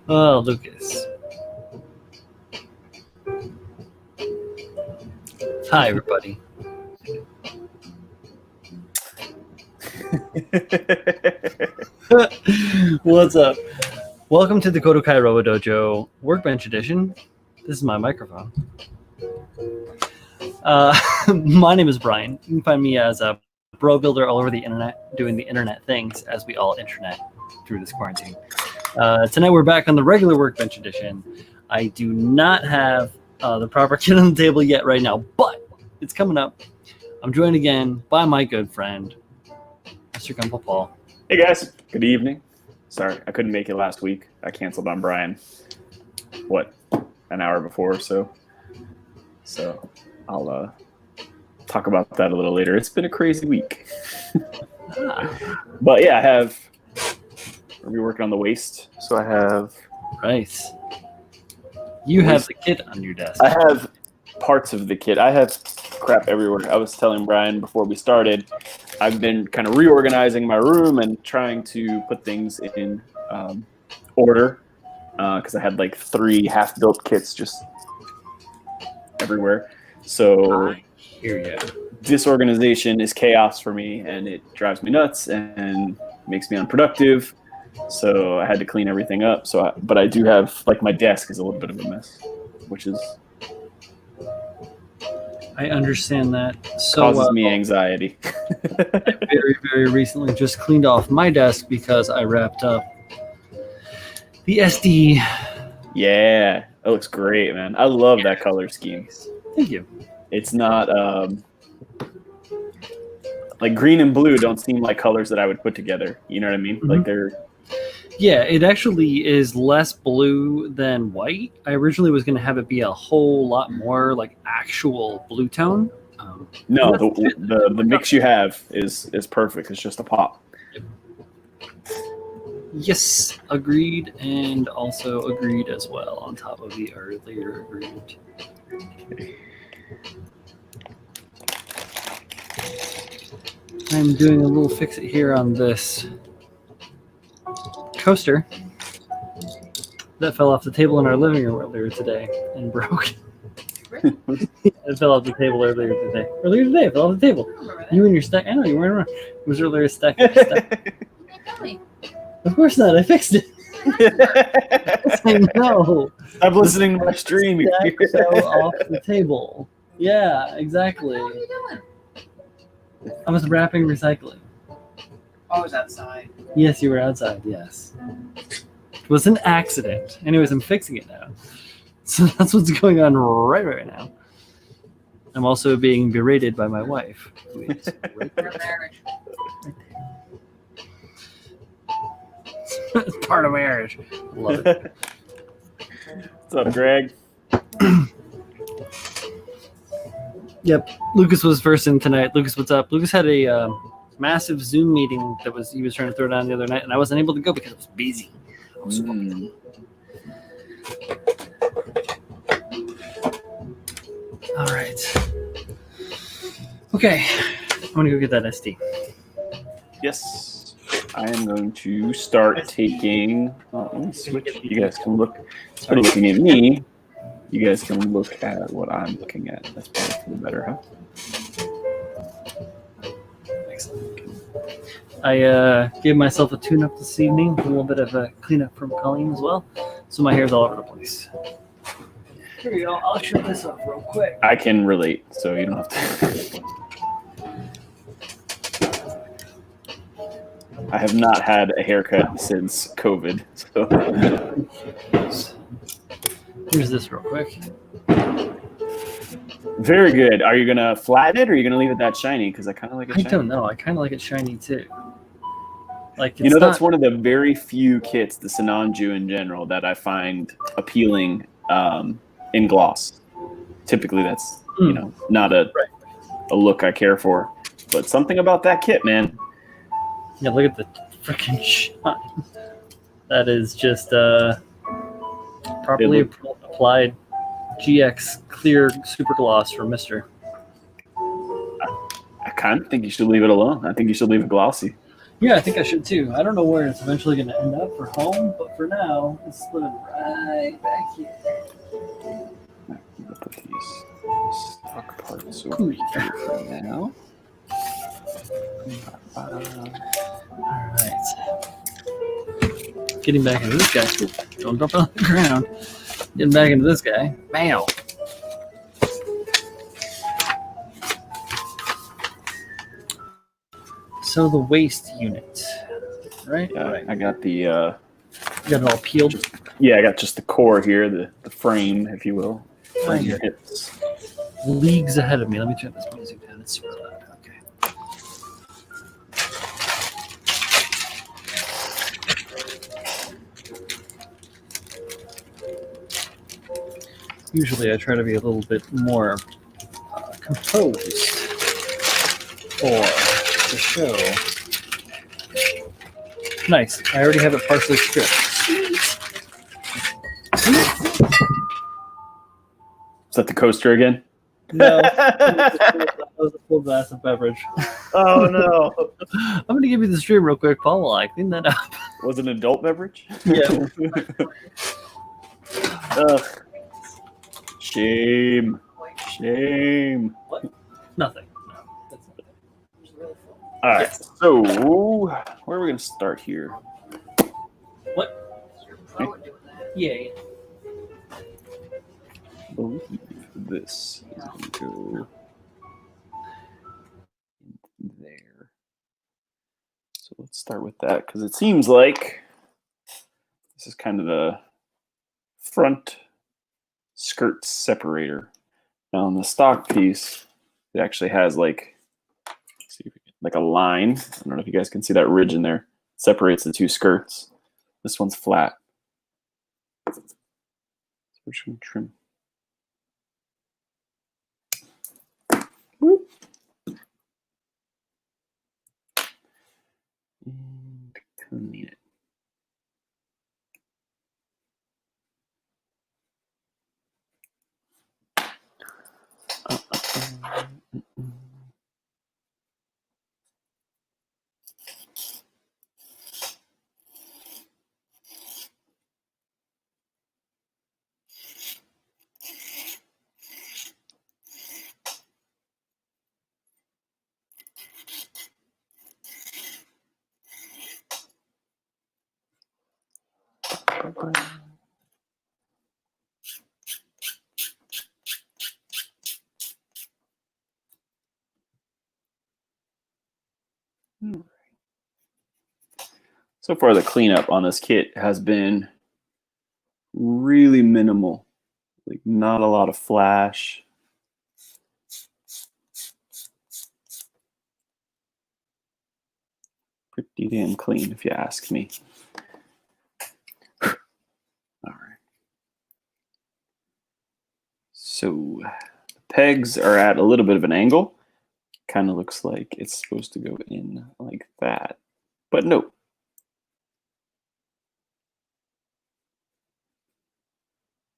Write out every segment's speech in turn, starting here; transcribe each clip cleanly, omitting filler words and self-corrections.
Oh, Lucas. Hi, everybody. What's up? Welcome to the KotoKai Robo-Dojo Workbench Edition. This is my microphone. My name is Brian. You can find me as a bro builder all over the internet, doing the internet things as we all internet through this quarantine. Tonight we're back on the regular Workbench Edition. I do not have the proper kit on the table yet right now, but it's coming up. I'm joined again by my good friend, Mr. Gumball Paul. Hey guys, good evening. Sorry, I couldn't make it last week. I canceled on Brian, an hour before or so. So I'll talk about that a little later. It's been a crazy week. But yeah, we're working on the waist. So I have... Right. You have the kit on your desk. I have parts of the kit. I have crap everywhere. I was telling Brian before we started, I've been kind of reorganizing my room and trying to put things in order because I had like 3 half-built kits just everywhere. So disorganization is chaos for me, and it drives me nuts and makes me unproductive. So I had to clean everything up. But I do have, like, my desk is a little bit of a mess, which is... I understand that. Causes me anxiety. I very, very recently just cleaned off my desk because I wrapped up the SD. Yeah, that looks great, man. I love that color scheme. Thank you. It's not like green and blue don't seem like colors that I would put together. You know what I mean? Mm-hmm. Like they're... Yeah, it actually is less blue than white. I originally was going to have it be a whole lot more like actual blue tone. No, the mix you have is perfect. It's just a pop. Yes, agreed, and also agreed as well on top of the earlier agreement. I'm doing a little fix-it here on this coaster that fell off the table in our living room earlier today and broke. It fell off the table earlier today. It fell off the table. You and your stack. I know you weren't around. It was earlier stack. Of course not. I fixed it. I know. I'm listening to my stream. Stack fell off the table. Yeah, exactly. What are you doing? I was wrapping recycling. I was outside. Yes, you were outside, yes. It was an accident. Anyways, I'm fixing it now. So that's what's going on right now. I'm also being berated by my wife, who is right there. It's part of marriage. Love it. What's up, Greg? Yep, Lucas was first in tonight. Lucas, what's up? Lucas had a massive Zoom meeting he was trying to throw down the other night, and I wasn't able to go because I was busy. I was All right. Okay, I'm gonna go get that SD. Yes, I am going to start taking. Let me switch. You guys can look. Instead of looking at me, you guys can look at what I'm looking at. That's probably for the better, huh? Excellent. I gave myself a tune-up this evening, a little bit of a cleanup from Colleen as well, so my hair's all over the place. Here we go. I'll show this up real quick. I can relate, so you don't have to. I have not had a haircut since COVID. So. Here's this real quick. Very good. Are you gonna flatten it, or are you gonna leave it that shiny? Because I kind of like it shiny. I don't know. I kind of like it shiny too. Like, you know, that's one of the very few kits, the Sinanju in general, that I find appealing in gloss. Typically, that's not a look I care for, but something about that kit, man. Yeah, look at the freaking shine. That is just properly applied GX clear super gloss from Mister. I kind of think you should leave it alone. I think you should leave it glossy. Yeah, I think I should too. I don't know where it's eventually going to end up for home, but for now, it's living right back here. We'll put these stock parts over Cool. here for now. All right. Getting back into this guy. Don't drop it on the ground. Getting back into this guy. Bam. So the waste unit, right? Yeah, Right. I got the You got it all peeled. I got just the core here, the frame, if you will. Frame Right. hips. Leagues ahead of me. Let me turn this music down. It's super loud. Okay. Usually I try to be a little bit more composed for the show. Nice. I already have it partially stripped. Is that the coaster again? No. That was a full glass of beverage. Oh no! I'm going to give you the stream real quick, Paul, while I clean that up. Was it an adult beverage? Yeah. Ugh. Shame. Shame. Nothing. No, that's not it. All right. So where are we gonna start here? What? You're pro at doing that. Yay. I believe this is gonna go in there. So let's start with that because it seems like this is kind of the front skirt separator. Now on the stock piece, it actually has like, let's see if we can, like a line. I don't know if you guys can see that ridge in there. It separates the two skirts. This one's flat. So we're just gonna trim. Whoop. And clean it. So far, the cleanup on this kit has been really minimal. Like not a lot of flash. Pretty damn clean, if you ask me. All right. So the pegs are at a little bit of an angle. Kind of looks like it's supposed to go in like that, but no.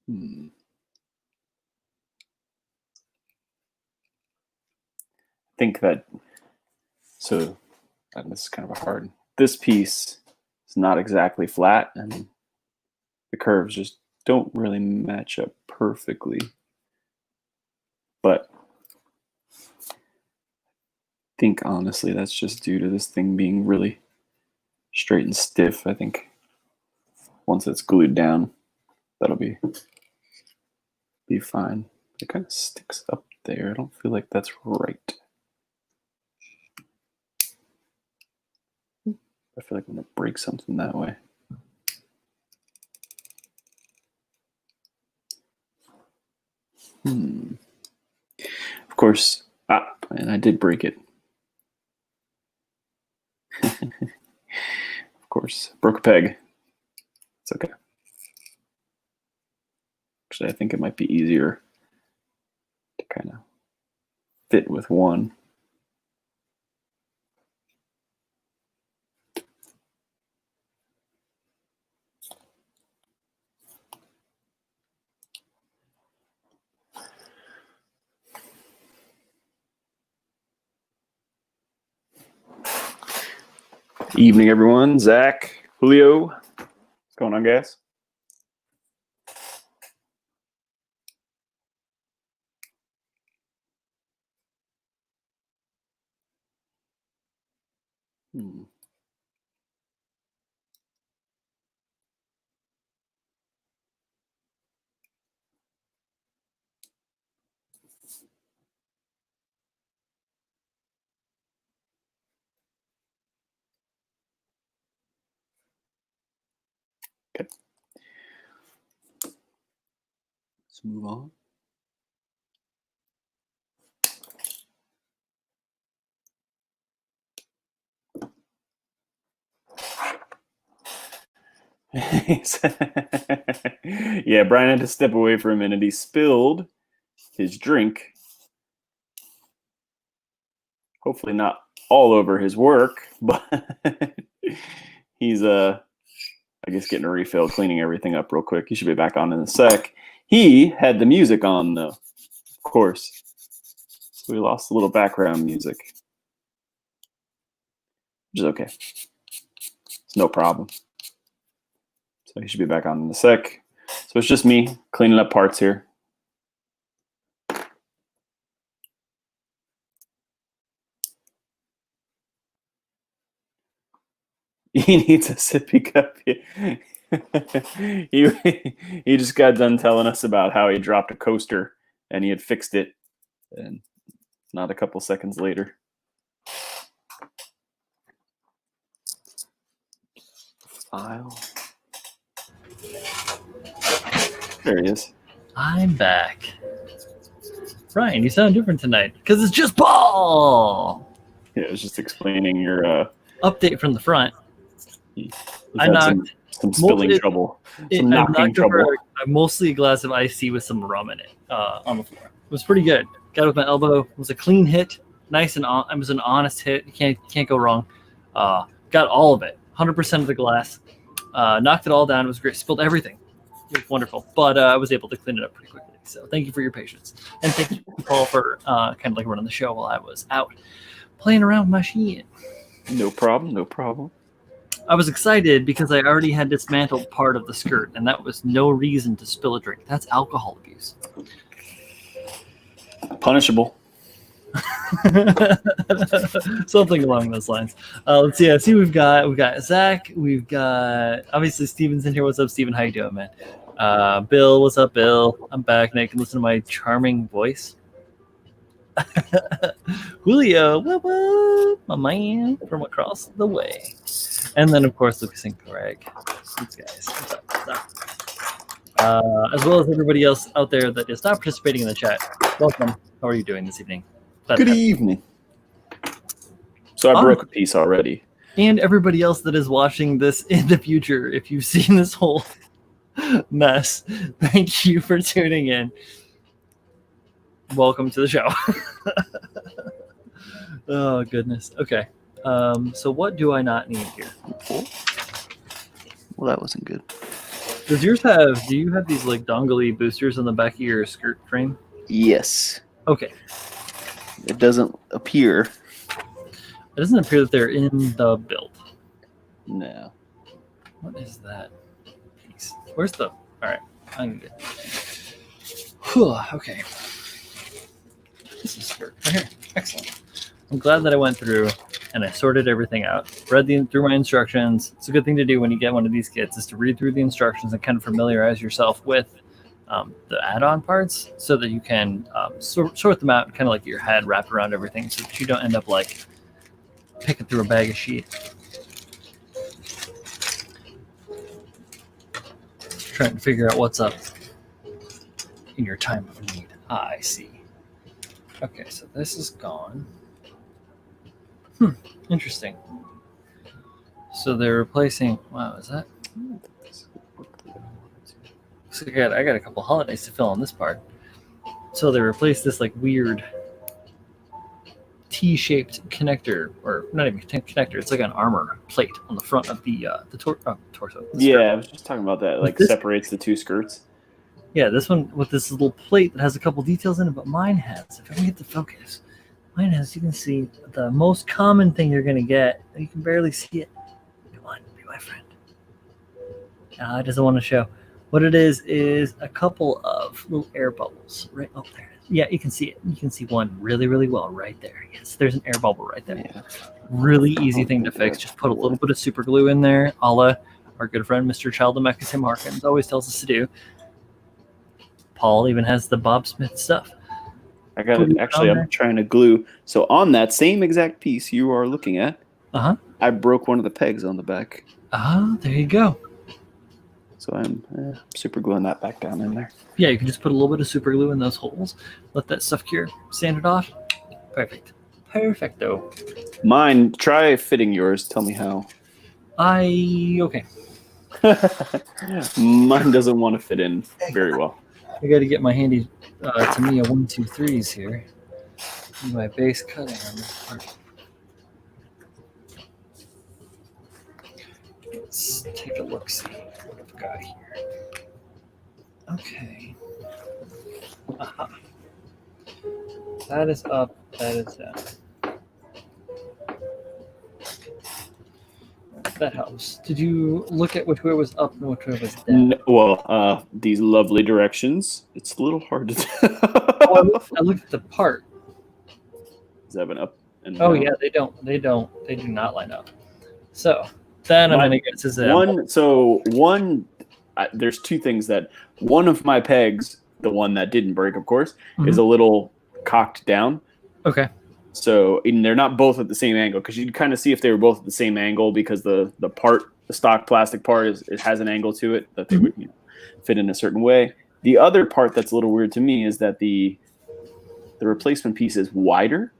I think that, so this is kind of a hard, this piece is not exactly flat and the curves just don't really match up perfectly. But I think honestly that's just due to this thing being really straight and stiff. I think once it's glued down, that'll be fine. It kind of sticks up there. I don't feel like that's right. I feel like I'm gonna break something that way. Of course, and I did break it. Of course, broke a peg. It's okay. Actually, I think it might be easier to kind of fit with one. Evening, everyone. Zach, Julio. What's going on, guys? Okay. Let's move on. Yeah, Brian had to step away for a minute. He spilled his drink. Hopefully not all over his work, but he's I guess getting a refill, cleaning everything up real quick. He should be back on in a sec. He had the music on though, of course. So we lost a little background music. Which is okay. It's no problem. So he should be back on in a sec. So it's just me cleaning up parts here. He needs a sippy cup. He just got done telling us about how he dropped a coaster and he had fixed it, and not a couple seconds later. File. There he is. I'm back. Brian, you sound different tonight because it's just Paul. Yeah, I was just explaining your update from the front. I had knocked some spilling trouble. Some knocking trouble. Mostly a glass of iced tea with some rum in it on the floor. It was pretty good. Got it with my elbow. It was a clean hit. Nice and it was an honest hit. You can't go wrong. Got all of it. 100% of the glass. Knocked it all down. It was great. Spilled everything. It was wonderful. But I was able to clean it up pretty quickly. So thank you for your patience. And thank you, Paul, for kind of like running the show while I was out playing around with my shit. No problem. No problem. I was excited because I already had dismantled part of the skirt, and that was no reason to spill a drink. That's alcohol abuse. Punishable. Something along those lines. Let's see. I see we've got Zach. We've got obviously Steven's in here. What's up, Steven? How you doing, man? Bill, what's up, Bill? I'm back, and I can listen to my charming voice. Julio, my man from across the way. And then, of course, Lucas and Greg. These guys. What's up? As well as everybody else out there that is not participating in the chat. Welcome. How are you doing this evening? Good evening. So I broke a piece already. And everybody else that is watching this in the future, if you've seen this whole mess, thank you for tuning in. Welcome to the show. Oh, goodness. Okay. So what do I not need here? Well, that wasn't good. Do you have these like dongly boosters on the back of your skirt frame? Yes. Okay. It doesn't appear. It doesn't appear that they're in the build. No. What is that piece? Where's the... All right. I'm good. Whew, okay. This is skirt right here. Excellent. I'm glad that I went through and I sorted everything out. Read through my instructions. It's a good thing to do when you get one of these kits is to read through the instructions and kind of familiarize yourself with the add-on parts so that you can sort them out, kind of like your head wrapped around everything so that you don't end up like picking through a bag of shit. Trying to figure out what's up in your time of need. I see. Okay, so this is gone. Interesting. So they're replacing... Wow, is that... So I got a couple holidays to fill on this part. So they replaced this like weird T-shaped connector, or not even connector. It's like an armor plate on the front of the torso. Yeah, I was just talking about that. Like separates the two skirts. Yeah, this one with this little plate that has a couple details in it, but mine has. If I can get the focus, mine has. You can see the most common thing you're gonna get. You can barely see it. my friend. It doesn't want to show. What it is a couple of little air bubbles right up there. Yeah, you can see it. You can see one really, really well right there. Yes, there's an air bubble right there. Yeah. Really easy thing to fix. Just put a little bit of super glue in there, a la our good friend Mr. Childomecca Tim Harkins always tells us to do. Paul even has the Bob Smith stuff. I got it. Actually, I'm trying to glue. So on that same exact piece you are looking at, I broke one of the pegs on the back. There you go. So I'm super gluing that back down in there. Yeah, you can just put a little bit of super glue in those holes. Let that stuff cure. Sand it off. Perfect. Perfecto. Mine, try fitting yours. Tell me how. Okay. Mine doesn't want to fit in very well. I got to get my handy Tamiya 123s here. My base cutting on this part. Let's take a look, see what I've got here. Okay. Aha. That is up, that is down. That helps. Did you look at which way was up and which way was down? Well, these lovely directions. It's a little hard to tell. I looked at the part. Does that have an up and down? Oh yeah, they do not line up. So then I'm gonna guess is one. There's two things that one of my pegs, the one that didn't break, of course, is a little cocked down. Okay. So they're not both at the same angle because you'd kind of see if they were both at the same angle because the stock plastic part has an angle to it that they would fit in a certain way. The other part that's a little weird to me is that the replacement piece is wider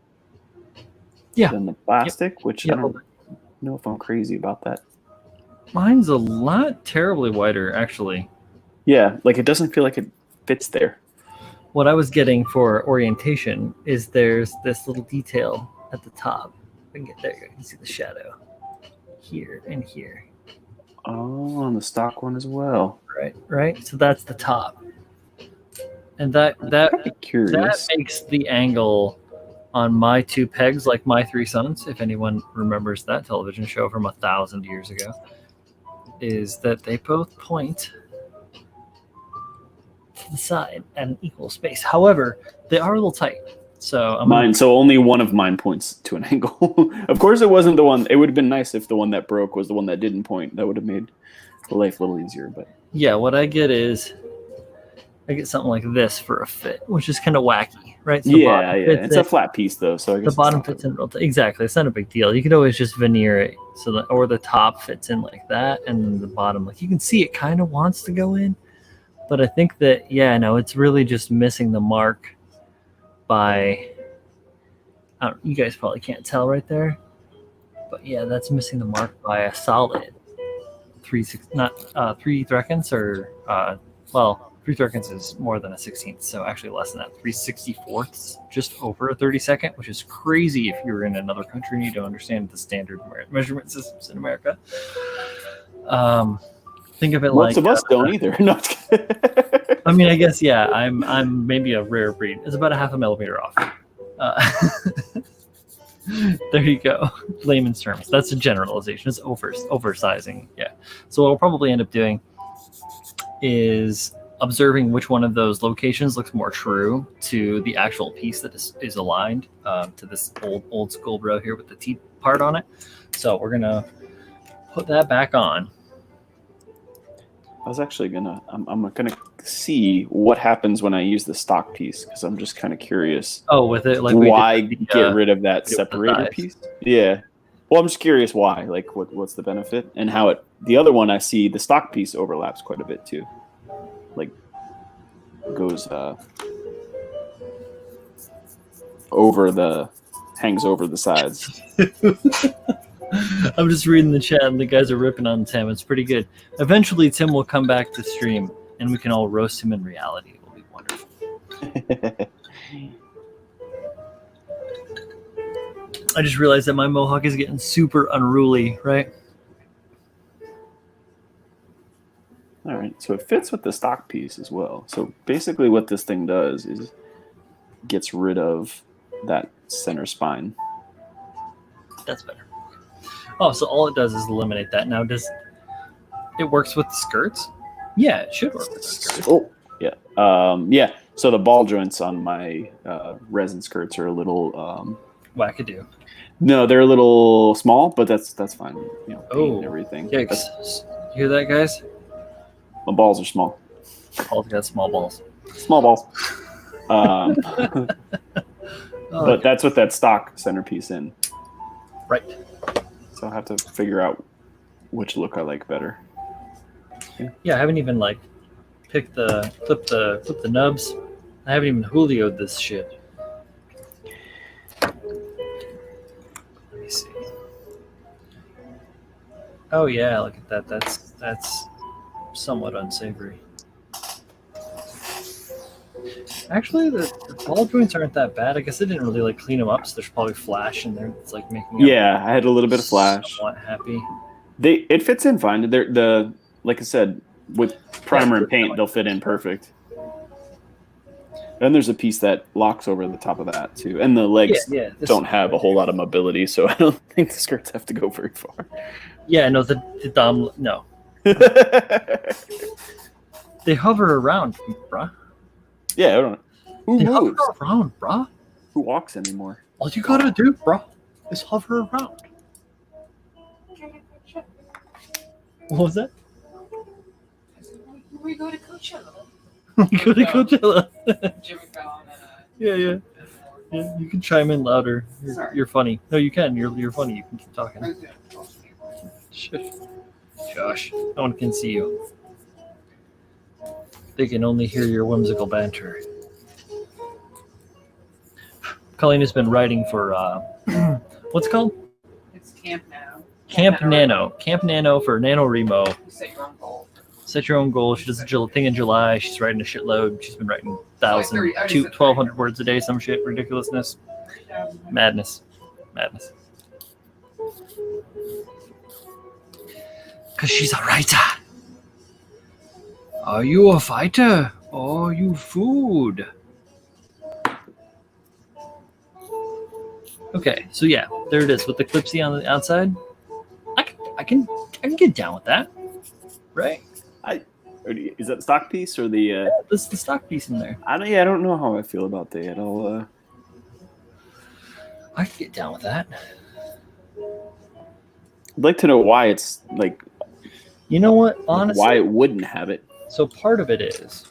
than the plastic, which I don't know if I'm crazy about that. Mine's a lot terribly wider, actually. Yeah, like it doesn't feel like it fits there. What I was getting for orientation is there's this little detail at the top. I can get there. You can see the shadow here and here. Oh, on the stock one as well. Right. So that's the top, and that makes the angle on my two pegs like My Three Sons. If anyone remembers that television show from 1,000 years ago, is that they both point to the side at an equal space. However, they are a little tight. So so only one of mine points to an angle. Of course, it wasn't the one. It would have been nice if the one that broke was the one that didn't point. That would have made life a little easier. But yeah, what I get is I get something like this for a fit, which is kind of wacky, right? So yeah. It's a flat piece though, so I guess the bottom fits in real tight. Exactly, it's not a big deal. You could always just veneer it so that, or the top fits in like that, and then the bottom, like you can see, it kind of wants to go in. But I think that, it's really just missing the mark by, you guys probably can't tell right there, but yeah, that's missing the mark by a solid 3 3/3, or, 3/3 is more than a 16th, so actually less than that, 3/64, just over a 32nd, which is crazy if you're in another country and you don't understand the standard measurement systems in America. Think of it most of us don't either. I mean, I guess I'm maybe a rare breed. It's about a half a millimeter off. There you go. Layman's terms. That's a generalization. It's oversizing. Yeah. So what we'll probably end up doing is observing which one of those locations looks more true to the actual piece that is aligned to this old school bro here with the T part on it. So we're gonna put that back on. I was actually I'm gonna see what happens when I use the stock piece because I'm just kind of curious. Oh, with it, like why get rid of that separator piece? Yeah. Well, I'm just curious why. Like, what's the benefit and how it? The other one I see the stock piece overlaps quite a bit too. Like, goes hangs over the sides. I'm just reading the chat and the guys are ripping on Tim. It's pretty good. Eventually, Tim will come back to stream and we can all roast him in reality. It will be wonderful. I just realized that my mohawk is getting super unruly, right? All right, so it fits with the stock piece as well. So basically what this thing does is gets rid of that center spine. That's better. Oh, so all it does is eliminate that. Now, It works with the skirts? Yeah, it should work with the skirts. Oh, yeah. Yeah. So the ball joints on my resin skirts are a little. Wackadoo. No, they're a little small, but that's fine. Paint Oh, and everything. Yikes. You hear that, guys? My balls are small. Paul's got small balls. Small balls. Oh, But that's with that stock centerpiece in. right. So I'll have to figure out which look I like better. Yeah, I haven't even like clip the nubs. I haven't even Julio'd this shit. Let me see. Oh yeah, look at that. That's somewhat unsavory. Actually, the ball joints aren't that bad. I guess I didn't really like clean them up, so there's probably flash in there. It's like making Yeah, I had a little bit of flash. Somewhat happy. It fits in fine. They're like I said, with primer and paint, they'll fit in perfect. And there's a piece that locks over the top of that too, and the legs don't have a whole lot of mobility, so I don't think the skirts have to go very far. Yeah, no, the Dom, no. They hover around, bruh. Yeah, I don't know. Who They moves? hover around, bruh. Who walks anymore? All you gotta do, bruh, is hover around. What was that? We go to Coachella. Go to Coachella. Jimmy Fallon and Yeah. You can chime in louder. Sorry. You're funny. No, you can. You're funny. You can keep talking. Shush. Josh, no one can see you. They can only hear your whimsical banter. Colleen has been writing for what's it called? It's Camp Nano. Camp Nano. Camp Nano for NaNoWriMo. You set your own goal. Set your own goal. She does a thing in July. She's writing a shitload. She's been writing 1,000, 1,200 words a day, some shit. Ridiculousness. Madness. Because she's a writer. Are you a fighter? Or are you food? Okay, so yeah, there it is with the clipsy on the outside. I can get down with that, right? Is that the stock piece or the? This is the stock piece in there. I don't know how I feel about that. I can get down with that. I'd like to know why it's like. You know what? Honestly, why it wouldn't have it. So part of it is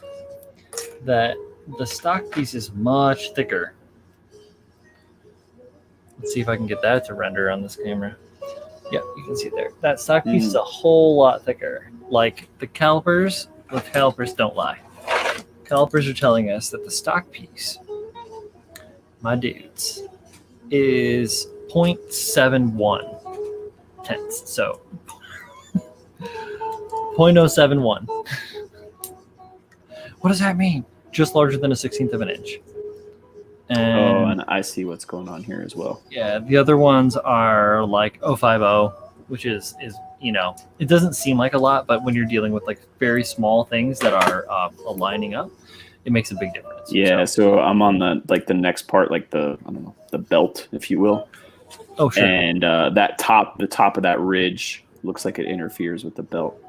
that the stock piece is much thicker. Let's see if I can get that to render on this camera. Yeah, you can see it there. That stock piece is a whole lot thicker. Like the calipers don't lie. Calipers are telling us that the stock piece, my dudes, is 0.71 tenths. So 0.071. What does that mean? Just larger than a 16th of an inch. And I see what's going on here as well. Yeah, the other ones are like 050, which is it doesn't seem like a lot, but when you're dealing with like very small things that are aligning up, it makes a big difference. Yeah, so I'm on the next part, like the belt, if you will. Oh sure. And the top of that ridge looks like it interferes with the belt.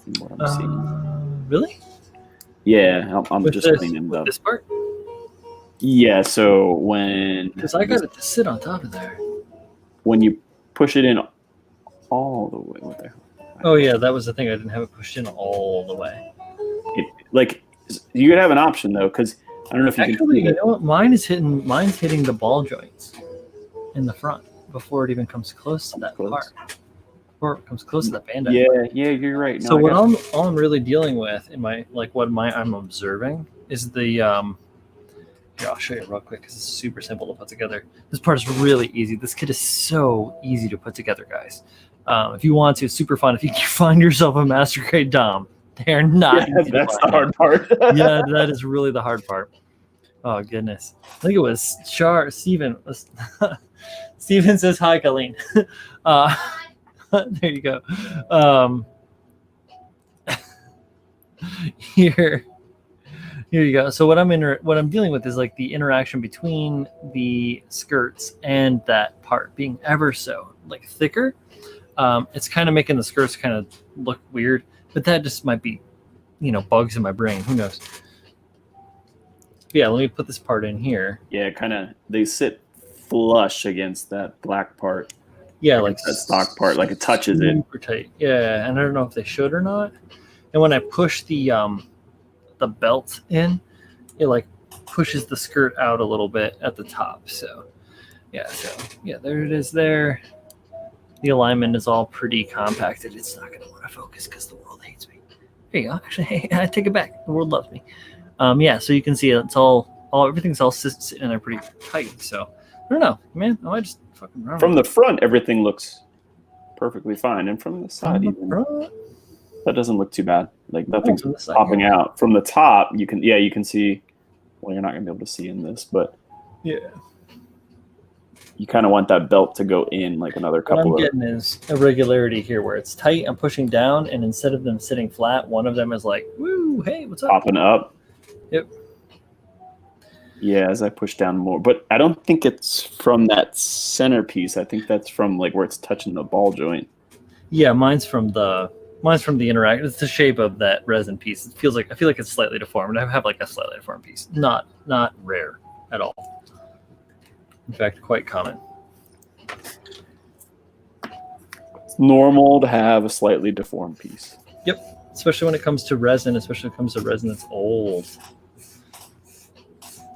From what I'm seeing. Really? Yeah, I'm With just this, cleaning with up. this part? Yeah, so when Because I got it to sit on top of there. when you push it in all the way, what the hell? Oh yeah, that was the thing. I didn't have it pushed in all the way. You could have an option though, because I don't know if you Actually, can. you know what? Mine's hitting the ball joints in the front before it even comes close to that part. Before it comes close to that band. Yeah, you're right. No, So what all I'm really dealing with in I'm observing is the here, I'll show you real quick because it's super simple to put together. This part is really easy. This kit is so easy to put together, guys. If you want to, it's super fun. If you can find yourself a master grade Dom, they're not. Yeah, that's the hard part. Yeah, that is really the hard part. Oh goodness, I think it was Steven. Steven says hi, Colleen. There you go. Here you go. So what I'm dealing with is like the interaction between the skirts and that part being ever so like thicker. It's kind of making the skirts kind of look weird, but that just might be, bugs in my brain. Who knows? Yeah, let me put this part in here. Yeah, kind of. They sit flush against that black part. Yeah, like that stock part, like it touches it. Super tight. Yeah, and I don't know if they should or not. And when I push the belt in, it like pushes the skirt out a little bit at the top. So yeah, there it is there. The alignment is all pretty compacted. It's not going to want to focus because the world hates me. There you go. Actually, hey, I take it back. The world loves me. Yeah, so you can see it's everything's all sitting there pretty tight. So I don't know, man. I might just fucking run. From the front, everything looks perfectly fine, and from the side, that doesn't look too bad. Like nothing's popping out. From the top, you can see. Well, you're not gonna be able to see in this, but yeah, you kind of want that belt to go in like another couple. What I'm getting is irregularity here, where it's tight. I'm pushing down, and instead of them sitting flat, one of them is like, "Woo, hey, what's up?" Popping up. Yep. Yeah, as I push down more, but I don't think it's from that centerpiece. I think that's from like where it's touching the ball joint. Yeah, mine's from the interact. It's the shape of that resin piece. I feel like it's slightly deformed. I have like a slightly deformed piece. Not rare at all. In fact, quite common. It's normal to have a slightly deformed piece. Yep, especially when it comes to resin. Especially when it comes to resin that's old.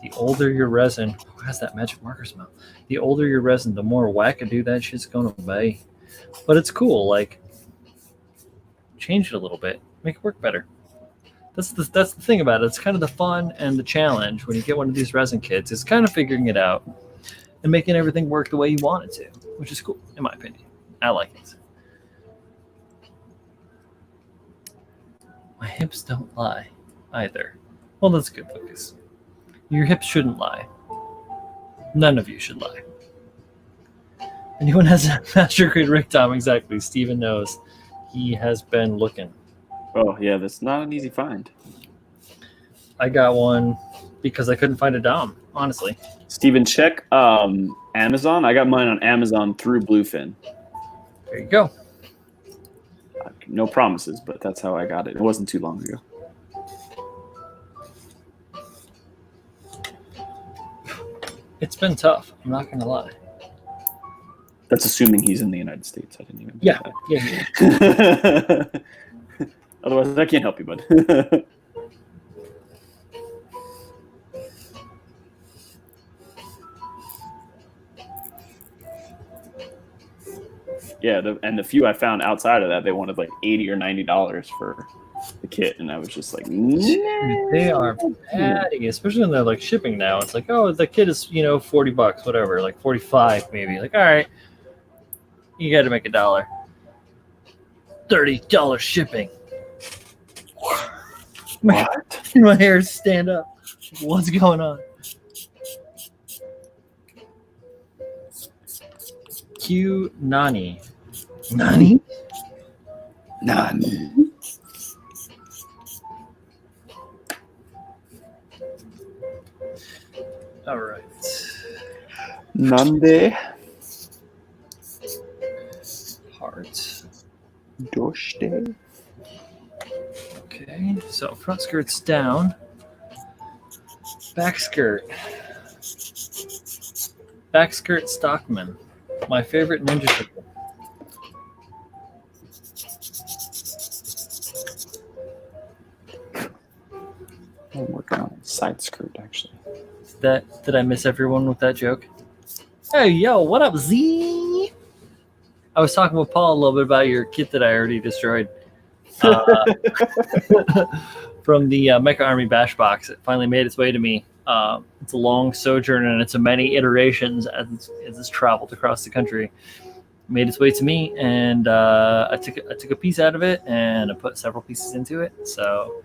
The older your resin, who has that magic marker smell? The older your resin, the more wackadoo that shit's gonna be. But it's cool. Like, change it a little bit, make it work better. That's the thing about it. It's kind of the fun and the challenge when you get one of these resin kits. Is kind of figuring it out and making everything work the way you want it to, which is cool in my opinion. I like it. My hips don't lie either. Well, that's good, Lucas. Your hips shouldn't lie. None of you should lie. Anyone has a master grade Rick Dom? Exactly. Steven knows. He has been looking. Oh yeah, that's not an easy find. I got one because I couldn't find a Dom, honestly. Steven, check Amazon. I got mine on Amazon through Bluefin. There you go. No promises, but that's how I got it. It wasn't too long ago. It's been tough. I'm not going to lie. That's assuming he's in the United States. I didn't even. Yeah. Otherwise, I can't help you, bud. Yeah, and the few I found outside of that, they wanted like $80 or $90 for the kit, and I was just like, nah. They are patty, especially when they're like shipping now. It's like, oh, the kit is $40, whatever, like 45 maybe. Like, all right, you got to make $1. $30 shipping. My hairs stand up. What's going on? Q Nani. Nani? Nani. All right. Nande. Heart. Doshte. Okay, so front skirt's down. Back skirt. Back skirt Stockman. My favorite ninja turtle. I'm working on a side skirt, actually. Did I miss everyone with that joke? Hey, yo, what up, Z? I was talking with Paul a little bit about your kit that I already destroyed. From the Mecha Army Bash box. It finally made its way to me. It's a long sojourn and it's a many iterations as it's traveled across the country. It made its way to me, and I took a piece out of it and I put several pieces into it. So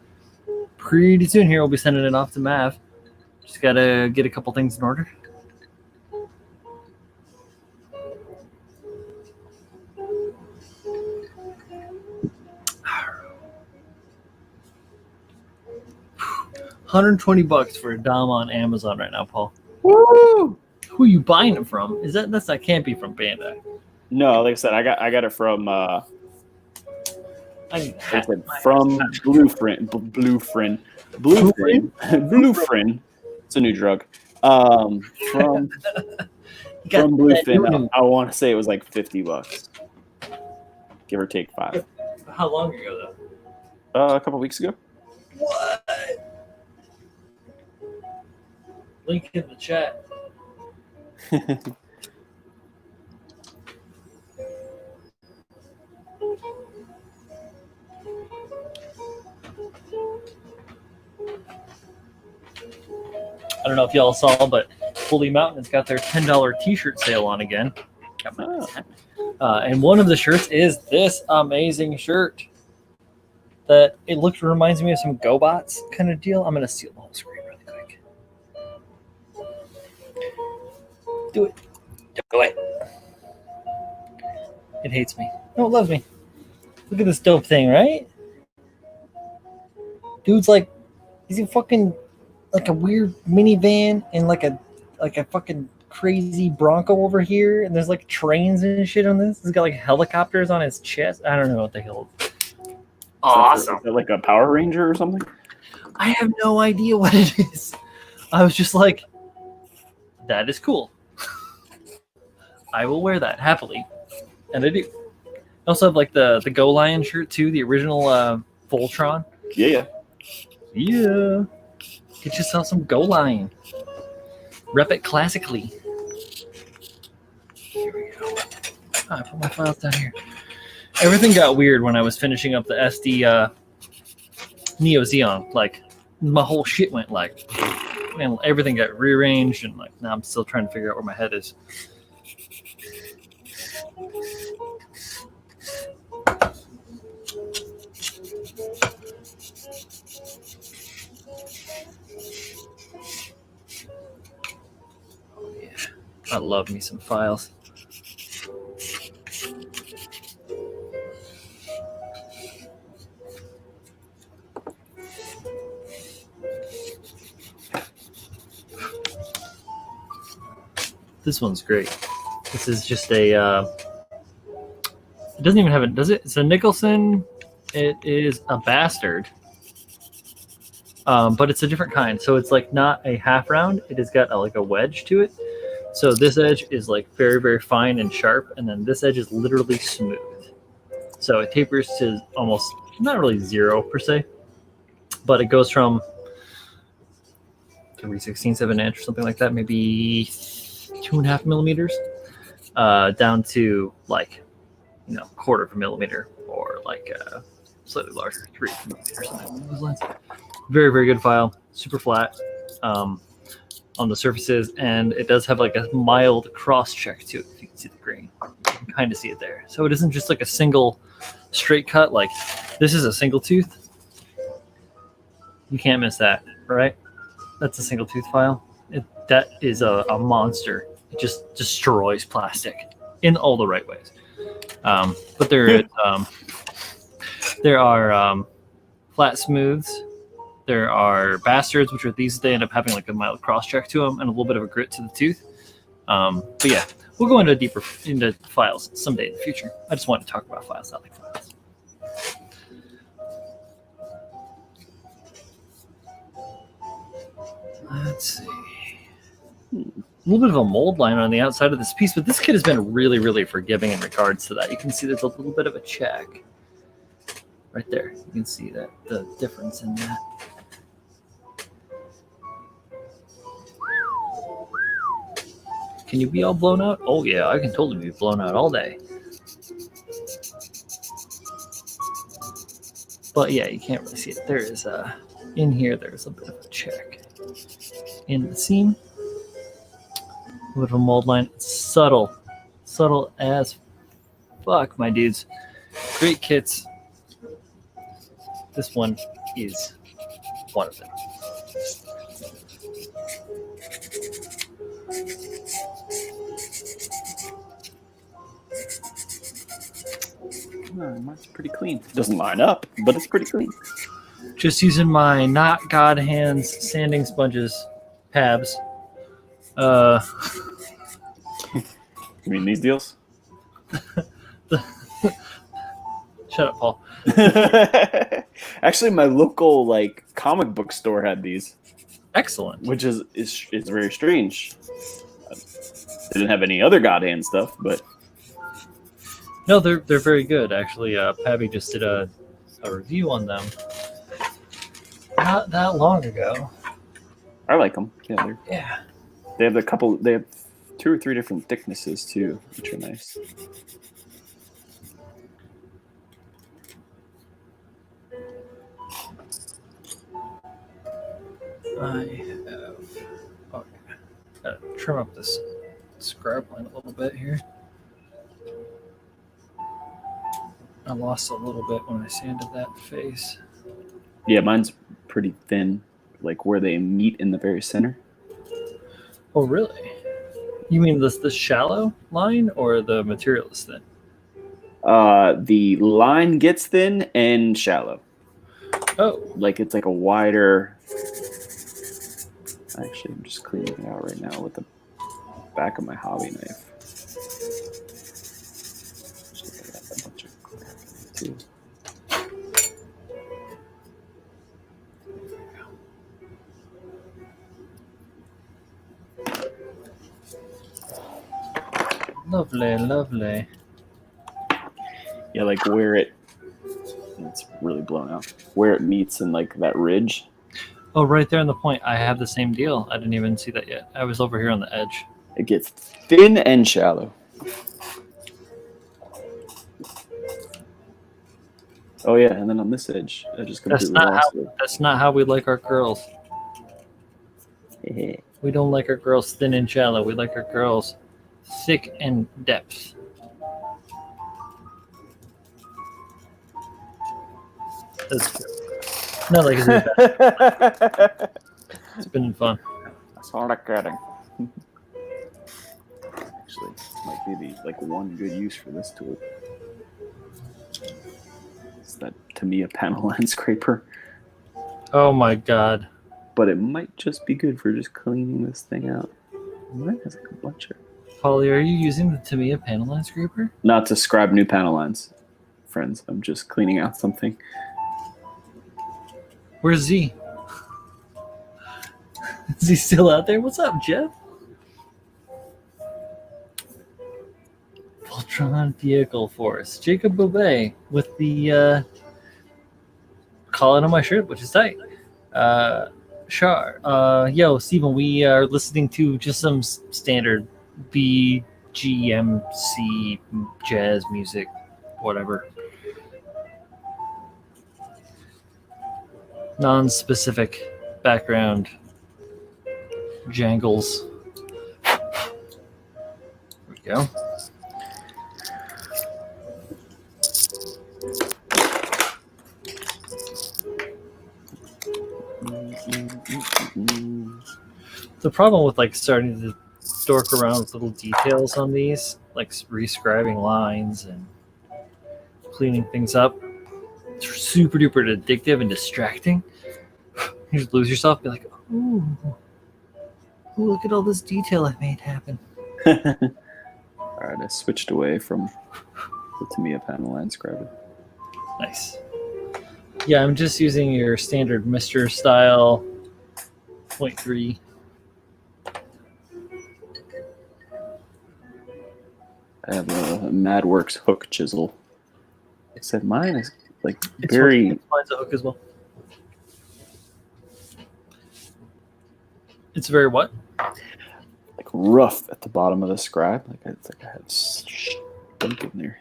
pretty soon here we'll be sending it off to Mav. Just gotta get a couple things in order. $120 for a Dom on Amazon right now, Paul. Woo! Who are you buying it from? That can't be from Bandai? No, like I said, I got it from I need a hat. from Bluefin. It's a new drug. From You got from that Bluefin, new- I want to say it was like $50, give or take 5. How long ago A couple weeks ago. though? What? Link in the chat. I don't know if y'all saw, but Holy Mountain has got their $10 t-shirt sale on again. Got my nice hat. And one of the shirts is this amazing shirt that reminds me of some GoBots kind of deal. I'm going to steal the whole screen really quick. Do it. Do it. It hates me. No, it loves me. Look at this dope thing, right? Dude's like, he's a fucking like a weird minivan and like a fucking crazy Bronco over here, and there's like trains and shit on this. He's got like helicopters on his chest. I don't know what the hell. Awesome. Is it like a Power Ranger or something? I have no idea what it is. I was just like, that is cool. I will wear that happily, and I do. I also have like the Go Lion shirt too, the original Voltron. Yeah. Yeah. Get yourself some Go Lion. Rep it classically. Here we go. I put my files down here. Everything got weird when I was finishing up the SD Neo Xeon. Like, my whole shit went like, and everything got rearranged, and like now I'm still trying to figure out where my head is. I love me some files. This one's great. This is just a, it doesn't even have it, does it? It's a Nicholson. It is a Bastard. But it's a different kind. So it's like not a half round. It has got like a wedge to it. So this edge is like very, very fine and sharp, and then this edge is literally smooth. So it tapers to almost, not really 0 per se, but it goes from 3/16 of an inch or something like that, maybe 2.5 millimeters, down to like, quarter of a millimeter, or like slightly larger, 3 millimeters, something along those lines. Very, very good file, super flat. On the surfaces, and it does have like a mild cross check to it. If you can see the grain, you can kind of see it there. So it isn't just like a single straight cut. Like, this is a single tooth. You can't miss that, right? That's a single tooth file. That is a monster. It just destroys plastic in all the right ways. But there are flat smooths. There are Bastards, which are these. They end up having like a mild cross check to them and a little bit of a grit to the tooth. But yeah, we'll go into files someday in the future. I just wanted to talk about files. I like files. Let's see. A little bit of a mold line on the outside of this piece, but this kit has been really, really forgiving in regards to that. You can see there's a little bit of a check right there. You can see that the difference in that. Can you be all blown out? Oh yeah, I can totally be blown out all day. But yeah, you can't really see it. There is in here, there's a bit of a check in the seam. A bit of a mold line. It's subtle as fuck, my dudes. Great kits. This one is one of them. Mine's pretty clean. It doesn't line up, but it's pretty clean. Just using my not God hands sanding sponges, Pabs. You mean these deals? Shut up, Paul. Actually, my local like comic book store had these, Excellent. which is very strange. They didn't have any other God hand stuff, but No, they're very good. Actually, Pabby just did a review on them not that long ago. I like them. Yeah, Yeah. they have a couple. They have 2 or 3 different thicknesses too, which are nice. I have. Okay. Gotta trim up this scribe line a little bit here. I lost a little bit when I sanded that face. Yeah, mine's pretty thin, like where they meet in the very center. Oh, really? You mean the shallow line or the material is thin? The line gets thin and shallow. Oh, Like it's like a wider. Actually, I'm just cleaning it out right now with the back of my hobby knife. Just I got a bunch of crap in it too. lovely, lovely. Yeah, like where it's really blown out. Where it meets in like that ridge. Oh, right there on the point. I have the same deal. I didn't even see that yet. I was over here on the edge. It gets thin and shallow. Oh yeah, and then on this edge, I just completely lost it. That's not how we like our girls. Yeah. We don't like our girls thin and shallow. We like our girls thick and depth. That's good. Not like it's been fun. That's all I'm getting. Actually, might be the like one good use for this tool. It's that Tamiya panel line scraper. Oh my god. But it might just be good for just cleaning this thing out. Mine has like a bunch of. Polly, are you using the Tamiya panel line scraper? Not to scribe new panel lines, friends. I'm just cleaning out something. Where's Z? Is he still out there? What's up, Jeff? Voltron Vehicle Force. Jacob Bobet with the collar on my shirt, which is tight. Yo, Steven, we are listening to just some standard BGMC jazz music, whatever. Non-specific background jangles. There we go. The problem with like starting to dork around with little details on these, like rescribing lines and cleaning things up, it's super duper addictive and distracting. You just lose yourself, be like, ooh, look at all this detail I made happen. Alright, I switched away from the Tamiya panel line scriber. Nice. Yeah, I'm just using your standard Mr. style 0.3. I have a MadWorks hook chisel. Except mine is like very. Mine's a hook as well. It's very what? Like rough at the bottom of the scribe. Like it's like I had stunk in there.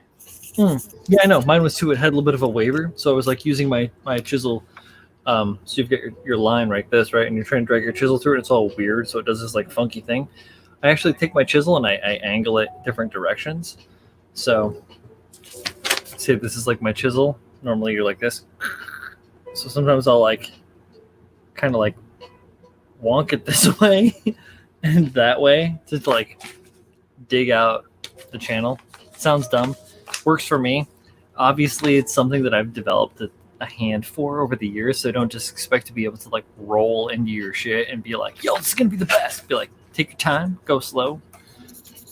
Yeah, I know. Mine was too. It had a little bit of a waver, so I was like using my chisel. So you've got your line right this, right? And you're trying to drag your chisel through it. It's all weird, so it does this like funky thing. I actually take my chisel and I angle it different directions. So say this is like my chisel. Normally you're like this. So sometimes I'll like kind of like wonk it this way and that way to like dig out the channel. Sounds dumb. Works for me. Obviously it's something that I've developed a hand for over the years. So don't just expect to be able to like roll into your shit and be like, yo, this is gonna be the best. Be like, take your time, go slow,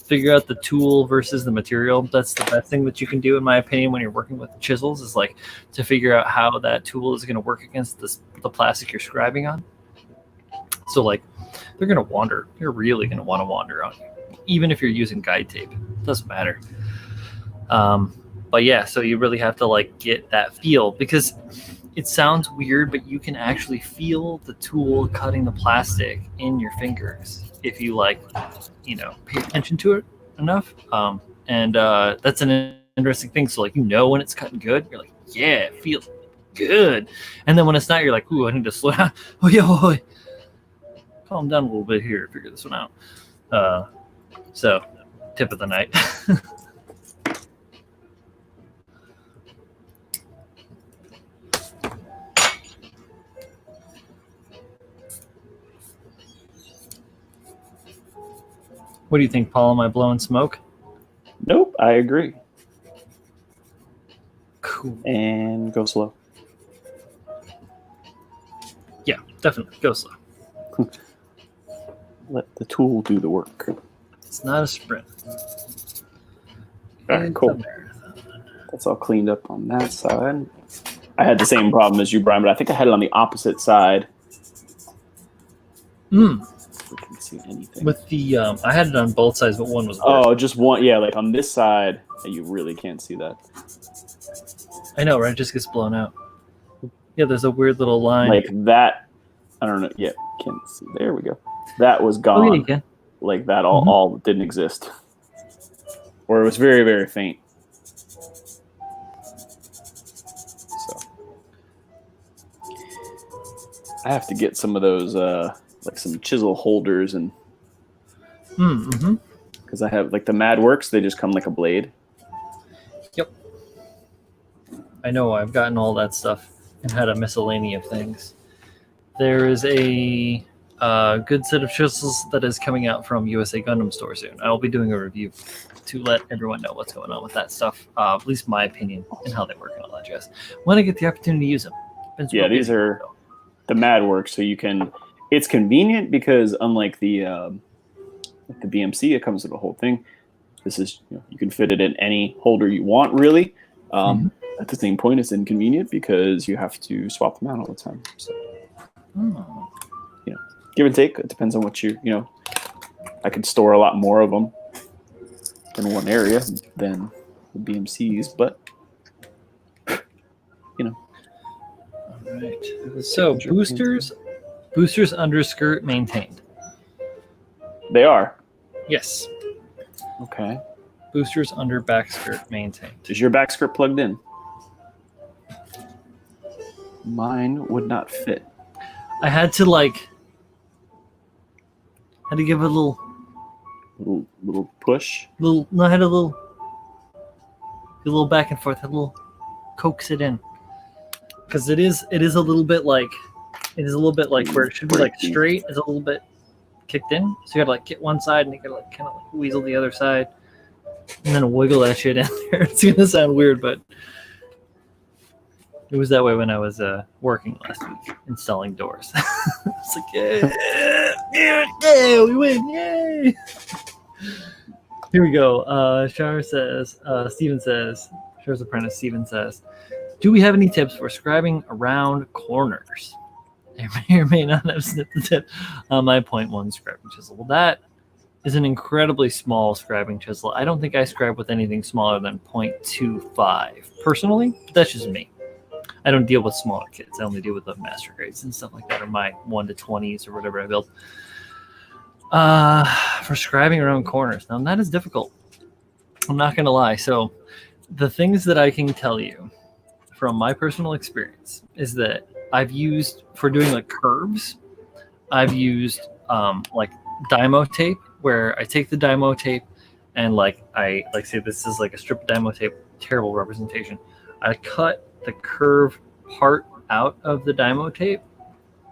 figure out the tool versus the material. That's the best thing that you can do, in my opinion, when you're working with chisels, is like to figure out how that tool is going to work against the plastic you're scribing on. So like they're going to wander. You're really going to want to wander on you, even if you're using guide tape. It doesn't matter. But yeah, so you really have to like get that feel, because it sounds weird, but you can actually feel the tool cutting the plastic in your fingers if you like, pay attention to it enough. And that's an interesting thing. So like, when it's cutting good, you're like, yeah, it feels good. And then when it's not, you're like, ooh, I need to slow down. Oh yeah, calm down a little bit here, figure this one out. So tip of the night. What do you think, Paul? Am I blowing smoke? Nope, I agree. Cool. And go slow. Yeah, definitely. Go slow. Let the tool do the work. It's not a sprint. All right, cool. That's all cleaned up on that side. I had the same problem as you, Brian, but I think I had it on the opposite side. Mm. We can see anything. With the, I had it on both sides, but one was worse. Oh, just one. Yeah, like on this side, you really can't see that. I know, right? It just gets blown out. Yeah, there's a weird little line. Like that. I don't know. Yeah, can't see. There we go. That was gone. Oh, yeah, you can. Like that all didn't exist. Or it was very, very faint. So I have to get some of those like some chisel holders, and because I have like the Mad Works, they just come like a blade. Yep. I know, I've gotten all that stuff and had a miscellany of things. There is a good set of chisels that is coming out from USA Gundam Store soon. I will be doing a review to let everyone know what's going on with that stuff, at least my opinion and how they work and all that jazz, when I get the opportunity to use them. Yeah, these are the Mad Works, so you can. It's convenient because unlike the BMC, it comes with the whole thing. This is you can fit it in any holder you want, really. At the same point, it's inconvenient because you have to swap them out all the time. So, give and take. It depends on what I could store a lot more of them in one area than the BMCs, but All right. So boosters underskirt maintained. They are. Yes. Okay. Boosters under back skirt maintained. Is your back skirt plugged in? Mine would not fit. I had to give it a little push. I had a little back and forth, a little coax it in, because it is a little bit like where it should be like straight is a little bit kicked in. So you gotta like get one side and you gotta kind of weasel the other side, and then wiggle that shit in there. It's gonna sound weird, but it was that way when I was working last week installing doors. It's like, yeah, we win, yay! Here we go. Steven says, Char's apprentice Steven says, do we have any tips for scribing around corners? I may or may not have snipped the tip on my 0.1 scribing chisel. Well, that is an incredibly small scribing chisel. I don't think I scribe with anything smaller than 0.25 personally, but that's just me. I don't deal with smaller kids. I only deal with the master grades and stuff like that, or my 1 to 20s or whatever I build. For scribing around corners. Now, that is difficult. I'm not going to lie. So the things that I can tell you from my personal experience is that I've used, for doing like curves, I've used like Dymo tape, where I take the Dymo tape and say this is like a strip of Dymo tape, terrible representation. I cut the curve part out of the Dymo tape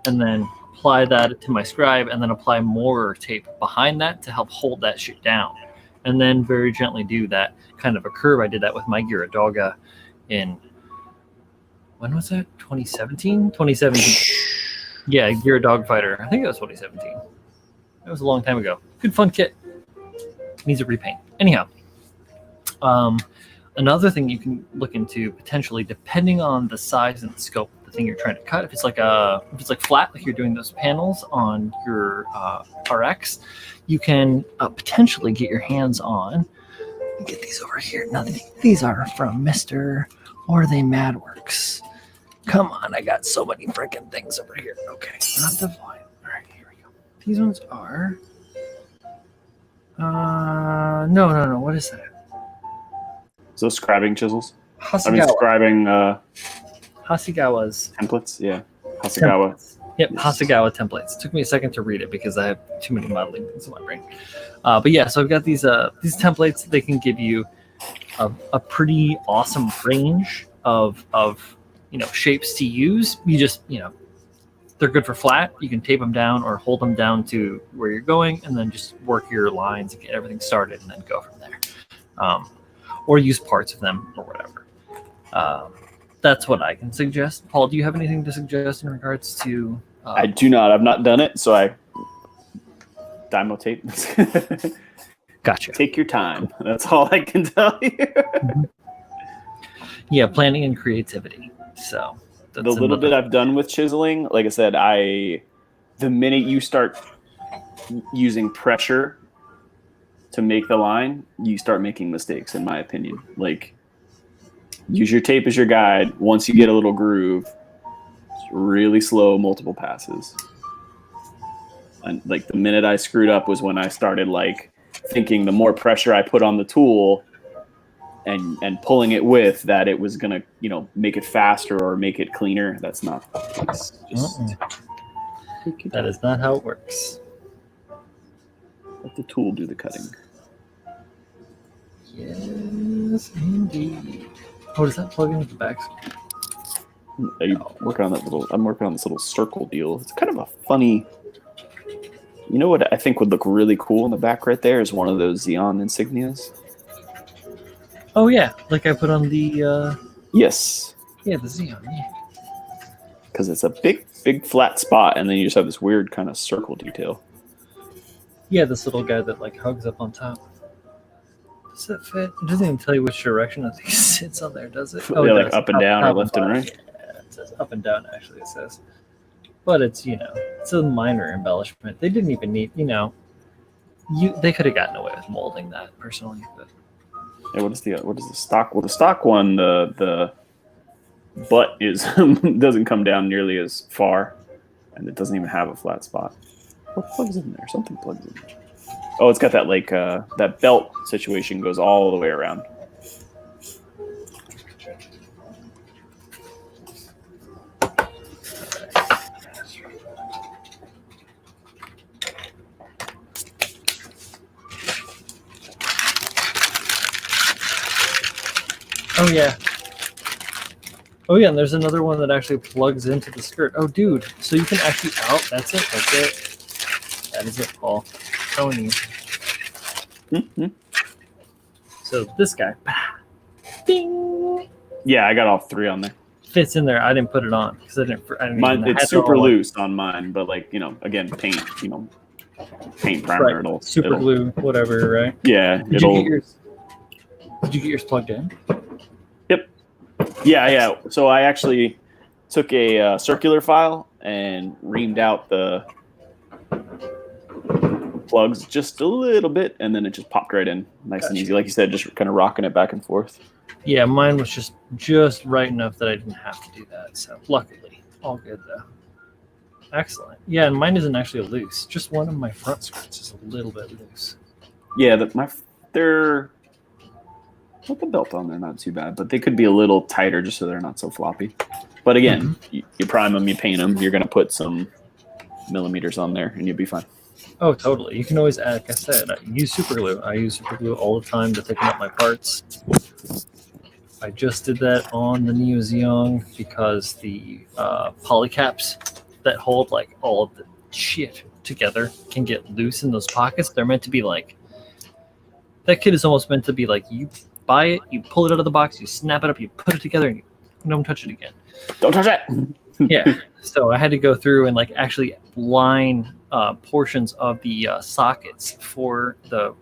and then apply that to my scribe, and then apply more tape behind that to help hold that shit down, and then very gently do that kind of a curve. I did that with my Giradoga in when was it? 2017? 2017. Yeah, you're a dog fighter. I think it was 2017. That was a long time ago. Good fun kit. Needs a repaint. Anyhow, another thing you can look into potentially, depending on the size and the scope of the thing you're trying to cut. If it's like flat, like you're doing those panels on your RX, you can potentially get your hands on. Get these over here. Now these are from Mr. Or They Madworks. Come on, I got so many freaking things over here. Okay, not the volume. All right, here we go. These ones are. No. What is that? So scribing chisels. Hasegawa. Scribing Hasegawa's templates. Yeah, Hasegawa. templates. Yep, Yes. Hasegawa templates. It took me a second to read it because I have too many modeling things in my brain. But yeah, so I've got these templates. They can give you a pretty awesome range of shapes to use. You just they're good for flat. You can tape them down or hold them down to where you're going, and then just work your lines and get everything started, and then go from there. Or use parts of them or whatever. That's what I can suggest. Paul, do you have anything to suggest in regards to? I do not. I've not done it, so I Dymo tape. Gotcha. Take your time. That's all I can tell you. Yeah, planning and creativity. So The little bit I've done with chiseling, like I said, the minute you start using pressure to make the line, you start making mistakes, in my opinion. Like, use your tape as your guide. Once you get a little groove, it's really slow, multiple passes. And like the minute I screwed up was when I started like thinking the more pressure I put on the tool and pulling it with, that it was gonna make it faster or make it cleaner. That's not the case. That is not how it works. Let the tool do the cutting. Yes, indeed. Oh, does that plug into the back? Are you working on that little? I'm working on this little circle deal. It's kind of a funny. You know what I think would look really cool in the back right there is one of those Xeon insignias. Oh yeah, like I put on the Yes. Yeah, the Xeon. Yeah. Because it's a big flat spot, and then you just have this weird kind of circle detail. Yeah, this little guy that like hugs up on top. Does that fit? It doesn't even tell you which direction I think it sits on there, does it? Yeah, like up and down or left and right. Yeah, it says up and down. Actually, it says. But it's it's a minor embellishment. They didn't even need they could have gotten away with molding that personally. But yeah, what is the stock? Well, the stock one, the butt is doesn't come down nearly as far, and it doesn't even have a flat spot. What plugs in there? Something plugs in there. Oh, it's got that like that belt situation goes all the way around. oh yeah. Oh yeah, and there's another one that actually plugs into the skirt. Oh dude, so you can actually that's it. That is it, Paul. I'm telling you. Mm-hmm. So this guy, ding, Yeah, I got all three on there. fits in there. I didn't put it on because I didn't. Mine, even it's have super all loose on mine, but like again, paint primer. Right. Super glue, whatever, right? Yeah, Did you get yours plugged in? Yep. Yeah. So I actually took a circular file and reamed out the plugs just a little bit, and then it just popped right in, nice and easy. Like you said, just kind of rocking it back and forth. Yeah, mine was just right enough that I didn't have to do that. So luckily, all good though. Excellent. Yeah, and mine isn't actually loose. Just one of my front skirts is a little bit loose. Yeah, they're with the belt on, they're not too bad, but they could be a little tighter just so they're not so floppy. But again, you prime them, you paint them, you're going to put some millimeters on there, and you'll be fine. Oh, totally. You can always add, like I said, I use super glue. I use super glue all the time to thicken up my parts. I just did that on the Neo Xeon because the polycaps that hold like all of the shit together can get loose in those pockets. They're meant to be like, that kit is almost meant to be like, you buy it, you pull it out of the box, you snap it up, you put it together, and you don't touch it again. Don't touch it. Yeah. So I had to go through and like actually line portions of the sockets for the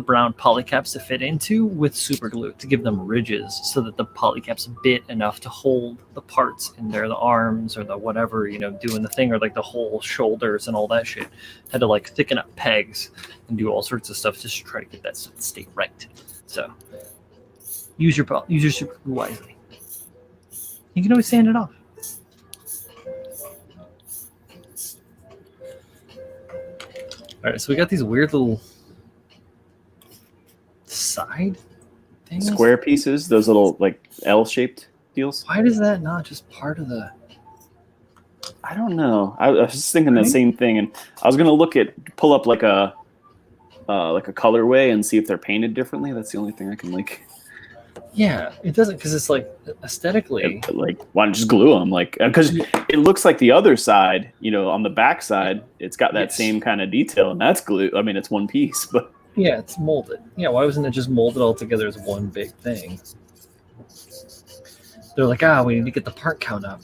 brown polycaps to fit into with super glue to give them ridges so that the polycaps bit enough to hold the parts in there, the arms or the whatever, doing the thing, or like the whole shoulders and all that shit. Had to like thicken up pegs and do all sorts of stuff just to try to get that stuff to stay right. So use your super glue wisely. You can always sand it off. All right, so we got these weird little side things. Square pieces, those little like L-shaped deals. Why does that not just part of the? I don't know. I was just thinking the same thing, and I was gonna pull up like a colorway and see if they're painted differently. That's the only thing I can like. Yeah, it doesn't, because it's like aesthetically. Like, why don't you just glue them? Like, because it looks like the other side, on the back side, it's got that same kind of detail, and that's glue. I mean, it's one piece, but yeah, it's molded. Yeah, why wasn't it just molded all together as one big thing? They're like, we need to get the part count up.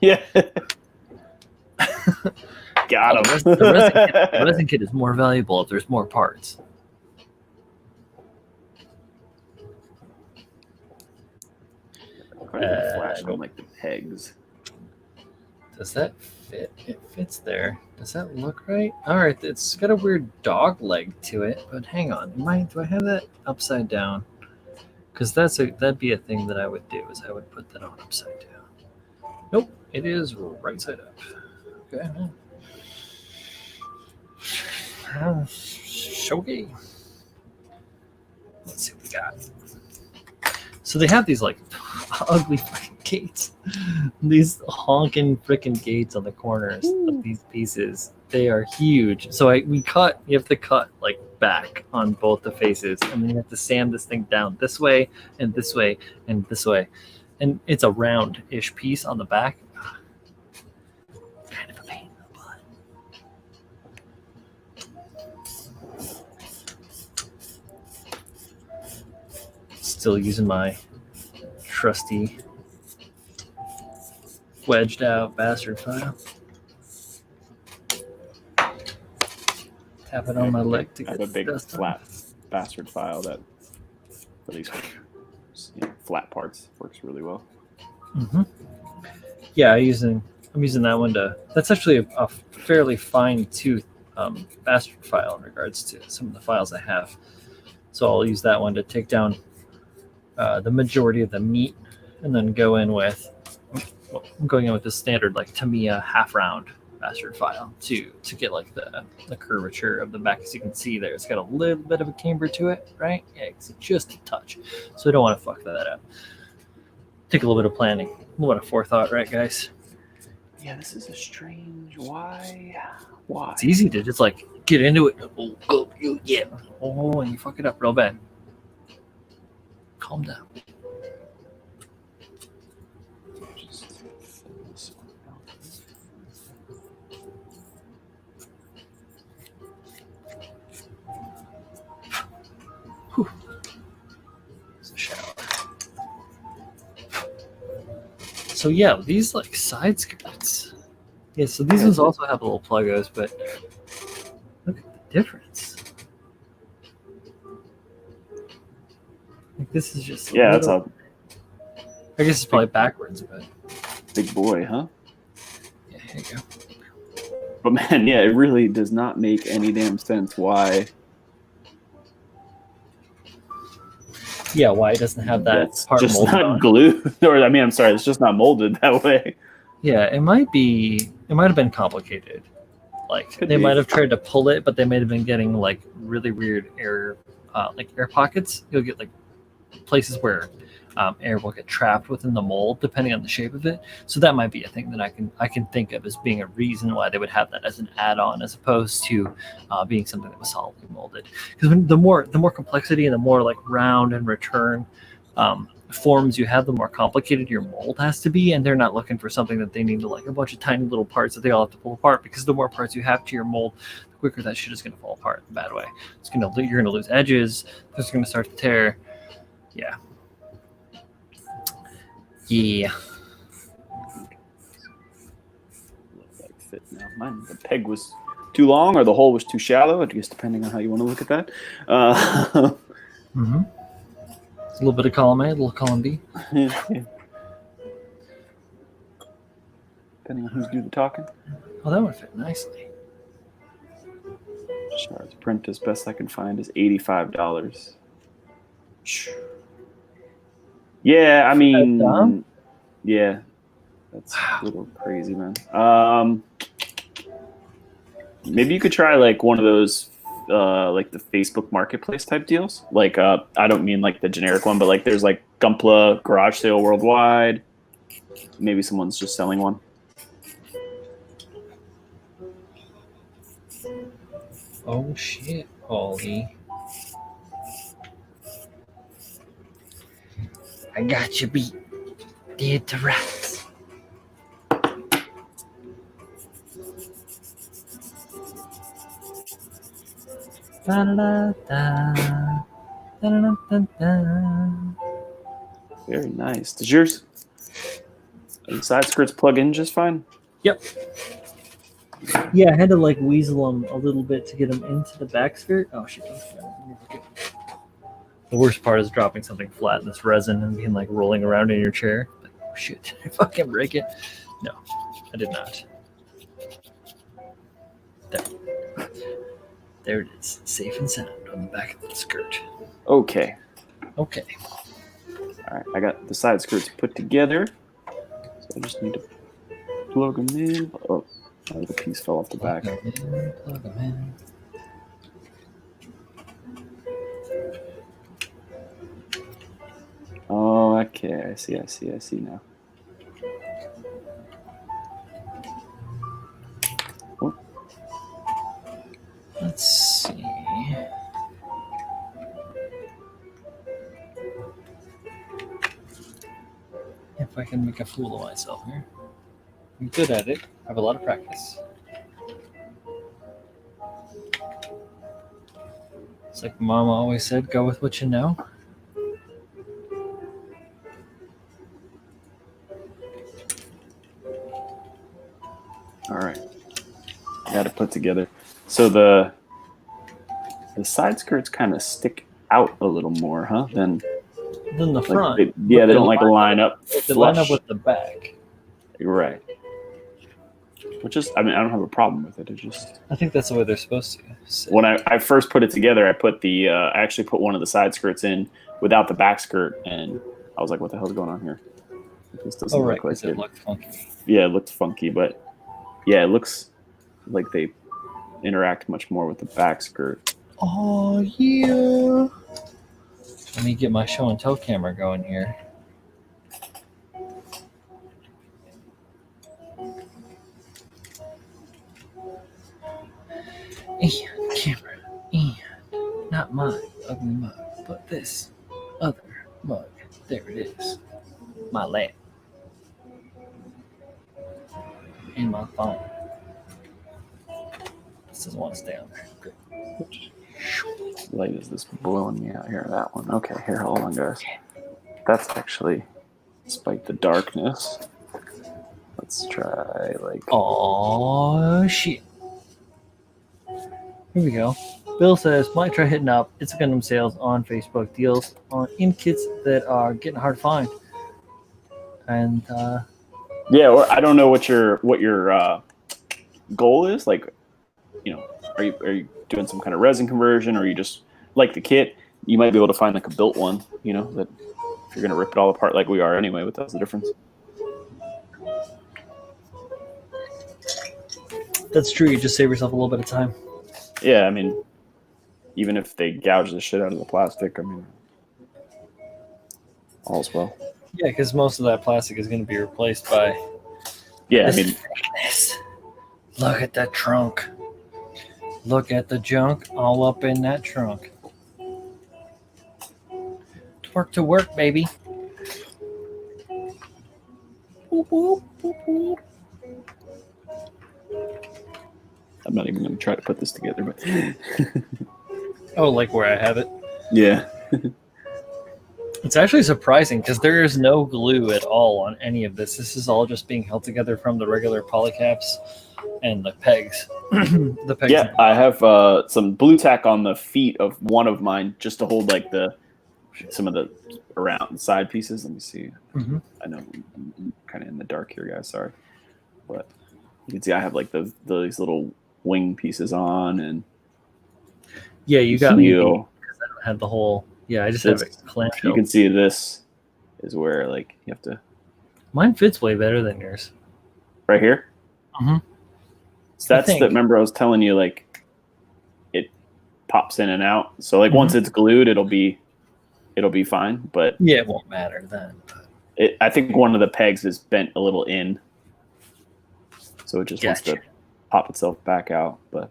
yeah. Got him. The resin kit is more valuable if there's more parts. Flash on like the pegs. Does that fit? It fits there. Does that look right? All right, it's got a weird dog leg to it, but hang on. Do I have that upside down? Because that'd be a thing that I would do, is I would put that on upside down. Nope, it is right side up. Okay. Shogi. Let's see what we got. So they have these like ugly fucking gates. These honking freaking gates on the corners of these pieces. They are huge. So you have to cut like back on both the faces, and then you have to sand this thing down this way and this way and this way. And it's a round-ish piece on the back. Kind of a pain in the butt. Still using my trusty wedged out bastard file. Tap it on my leg to I get have a big dust flat off. bastard file that for these flat parts works really well. Mm-hmm. Yeah, I'm using that one to. That's actually a fairly fine tooth bastard file in regards to some of the files I have. So I'll use that one to take down the majority of the meat, and then I'm going in with the standard like Tamiya half round bastard file to get like the curvature of the back. As you can see there, it's got a little bit of a camber to it, right? Yeah, it's just a touch. So I don't want to fuck that up. Take a little bit of planning, a little bit of forethought, right, guys? Yeah, this is a strange. Why? It's easy to just like get into it. Oh, yeah. Oh, and you fuck it up real bad. Calm down. Whew. It's a shower. So yeah, these like side skirts. Yeah, so these ones also have little pluggos, but look at the difference. Like this is just that's a I guess it's probably backwards, but big boy, huh? yeah, here you go. But man, yeah, it really does not make any damn sense why. Yeah, why it doesn't have that That's part just molded not on. glued. Or I mean, I'm sorry, it's just not molded that way. Yeah, it might have been complicated. Like Could they be. might have tried to pull it, but they might have been getting like really weird air pockets. You'll get like places where air will get trapped within the mold depending on the shape of it. So that might be a thing that I can think of as being a reason why they would have that as an add-on, as opposed to being something that was solidly molded. Because the more complexity and the more like round and return forms you have, the more complicated your mold has to be, and they're not looking for something that they need to like a bunch of tiny little parts that they all have to pull apart, because the more parts you have to your mold, the quicker that shit is going to fall apart in a bad way. You're going to lose edges. It's going to start to tear. Yeah. Yeah. Like fit now. Mine, the peg was too long or the hole was too shallow. I guess depending on how you want to look at that. Mm-hmm. A little bit of column A, a little column B. Yeah. Depending on who's doing the talking. Oh, that would fit nicely. Shards print as best I can find is $85. Yeah, I mean, yeah, that's a little crazy, man. Maybe you could try like one of those, like the Facebook Marketplace type deals. Like, I don't mean like the generic one, but like there's like Gunpla Garage Sale Worldwide. Maybe someone's just selling one. Oh shit, Paulie. I got you beat. Dead to rights. Da-da-da-da. Da-da-da-da-da. Very nice. Does yours the side skirts plug in just fine? Yep. Yeah, I had to like weasel them a little bit to get them into the back skirt. Oh shit! The worst part is dropping something flat in this resin and being like rolling around in your chair. Like, oh shit! Did I fucking break it? No, I did not. There it is, safe and sound on the back of the skirt. Okay. Okay. All right, I got the side skirts put together. So I just need to plug them in. Oh, the piece fell off the back. Plug 'em in. Oh, okay. I see now. Oh. Let's see. If I can make a fool of myself here. I'm good at it. I have a lot of practice. It's like Mama always said, go with what you know. All right. I got it put together. So the side skirts kind of stick out a little more, huh? Than Then the like front. they don't like line up flush. They line up with the back. Right. Which is, I mean, I don't have a problem with it. It's just I think that's the way they're supposed to. Sit. when I first put it together, I put I actually put one of the side skirts in without the back skirt, and I was like, "What the hell's going on here?" This doesn't Oh right, look like because it looked funky. Yeah, it looked funky, but yeah, it looks like they interact much more with the back skirt. Oh yeah. Let me get my show and tell camera going here. And camera, and not my ugly mug, but this other mug. There it is. My lamp. And my phone. This doesn't want to stay on there. Good. Light is this blowing me out here? That one. Okay, here, hold on, guys. That's actually, despite the darkness. Let's try like. Oh shit. Here we go. Bill says, might try hitting up It's Gundam sales on Facebook, deals on in kits that are getting hard to find. And yeah, or I don't know what your goal is. Like, you know, are you doing some kind of resin conversion, or you just like the kit? You might be able to find like a built one. You know, that if you're gonna rip it all apart like we are anyway, but that's the difference. that's true. You just save yourself a little bit of time. Yeah, I mean, even if they gouge the shit out of the plastic, I mean, all's well. Yeah, because most of that plastic is going to be replaced by. Yeah, I mean, this. Look at that trunk. Look at the junk all up in that trunk. To work, baby. Boop, boop, boop, boop. I'm not even going to try to put this together, but Oh, like where I have it? yeah. It's actually surprising because there is no glue at all on any of this. This is all just being held together from the regular polycaps and the pegs. The pegs. Yeah, I have some blue tack on the feet of one of mine just to hold like some of the around side pieces. Let me see. Mm-hmm. I know I'm kind of in the dark here, guys. Sorry, but you can see I have like these little wing pieces on, and Yeah, you got me heel. because I don't have the whole. Yeah, I just This- have a clamshell. You can see this is where like you have to Mine fits way better than yours. right here. Mm-hmm. So that's think. the. Remember, I was telling you like it pops in and out. So like Mhm. once it's glued, it'll be fine. But Yeah, it won't matter then. I think one of the pegs is bent a little in, so it just wants to pop itself back out. But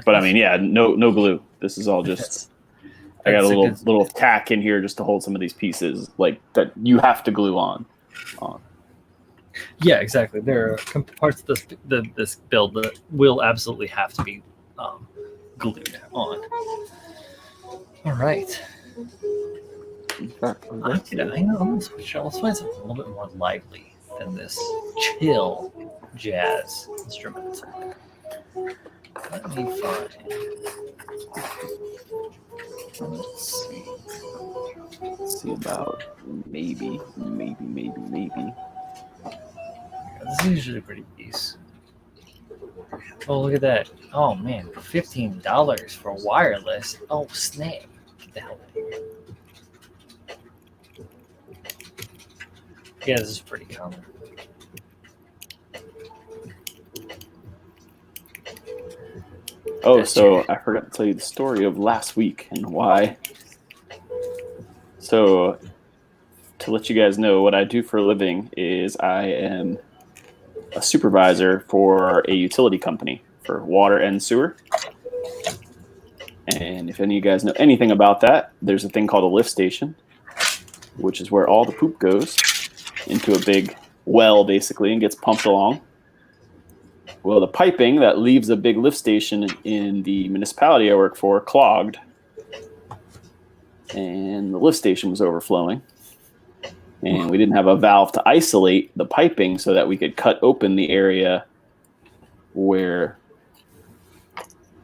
I mean, yeah, no glue. This is all just. I got a little tack in here just to hold some of these pieces like that you have to glue on. Yeah, exactly. There are parts of this build that will absolutely have to be glued on. All right. I know. Let's find something a little bit more lively than this chill jazz instrument. Let me find. Let's see about maybe. This is usually pretty decent. Oh, look at that. Oh, man. $15 for wireless. Oh, snap. Get the hell out of here. Yeah, this is pretty common. Oh, so I forgot to tell you the story of last week and why. So, to let you guys know, what I do for a living is I am a supervisor for a utility company for water and sewer. And if any of you guys know anything about that, there's a thing called a lift station, which is where all the poop goes into a big well, basically, and gets pumped along. Well, the piping that leaves a big lift station in the municipality I work for clogged, and the lift station was overflowing. And we didn't have a valve to isolate the piping so that we could cut open the area where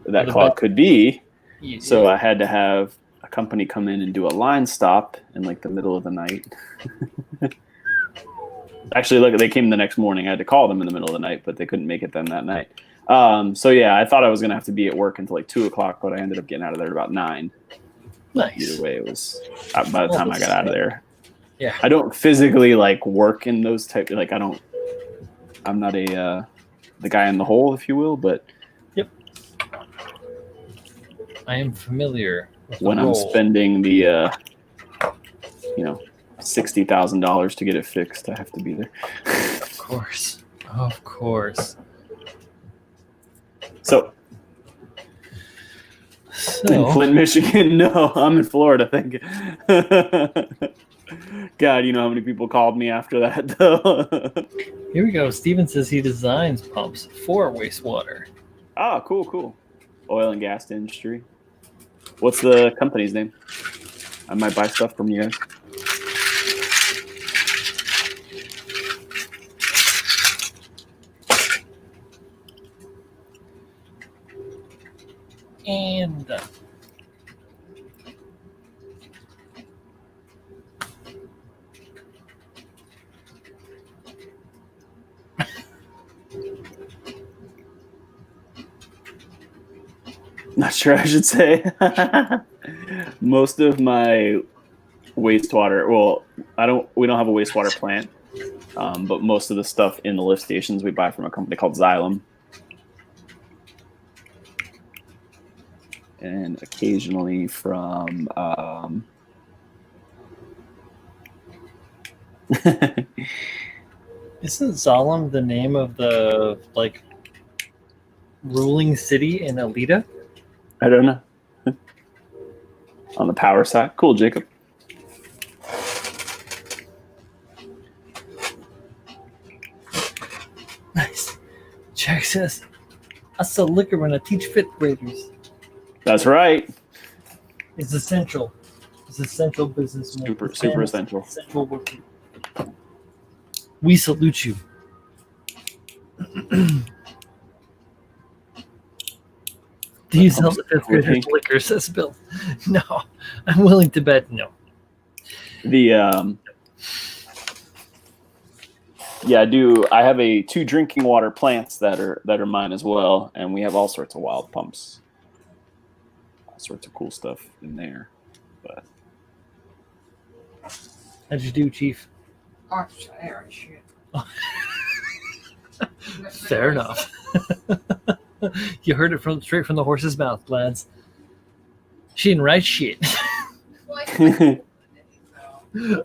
that clog could be. Yeah. So I had to have a company come in and do a line stop in like the middle of the night. Actually, look, they came the next morning. I had to call them in the middle of the night, but they couldn't make it then that night. So yeah, I thought I was going to have to be at work until like 2:00, but I ended up getting out of there at about 9. Nice. Either way, it was by the time I got out of there. Yeah. I don't physically like work in those type. Like I'm not the guy in the hole, if you will. But yep, I am familiar with when I'm spending the $60,000 to get it fixed, I have to be there. Of course. So in Flint, Michigan. No, I'm in Florida. Thank you. God, you know how many people called me after that, though. Here we go. Steven says he designs pumps for wastewater. Ah, cool. Oil and gas industry. What's the company's name? I might buy stuff from you guys. And not sure I should say. Most of my wastewater, well, we don't have a wastewater plant, but most of the stuff in the lift stations we buy from a company called Xylem. And occasionally from isn't Zalem the name of the ruling city in Alita? I don't know. On the power side. Cool, Jacob. Nice. Jack says, I sell liquor when I teach fifth graders. That's right. It's essential. It's essential business. Super essential. Essential work. We salute you. Do you sell the fifth graders liquor, says Bill? No, I'm willing to bet no. Yeah, I have 2 drinking water plants that are mine as well, and we have all sorts of wild pumps, all sorts of cool stuff in there. But how'd you do, Chief? Oh, shit. Fair enough. You heard it straight from the horse's mouth, lads. She didn't write shit.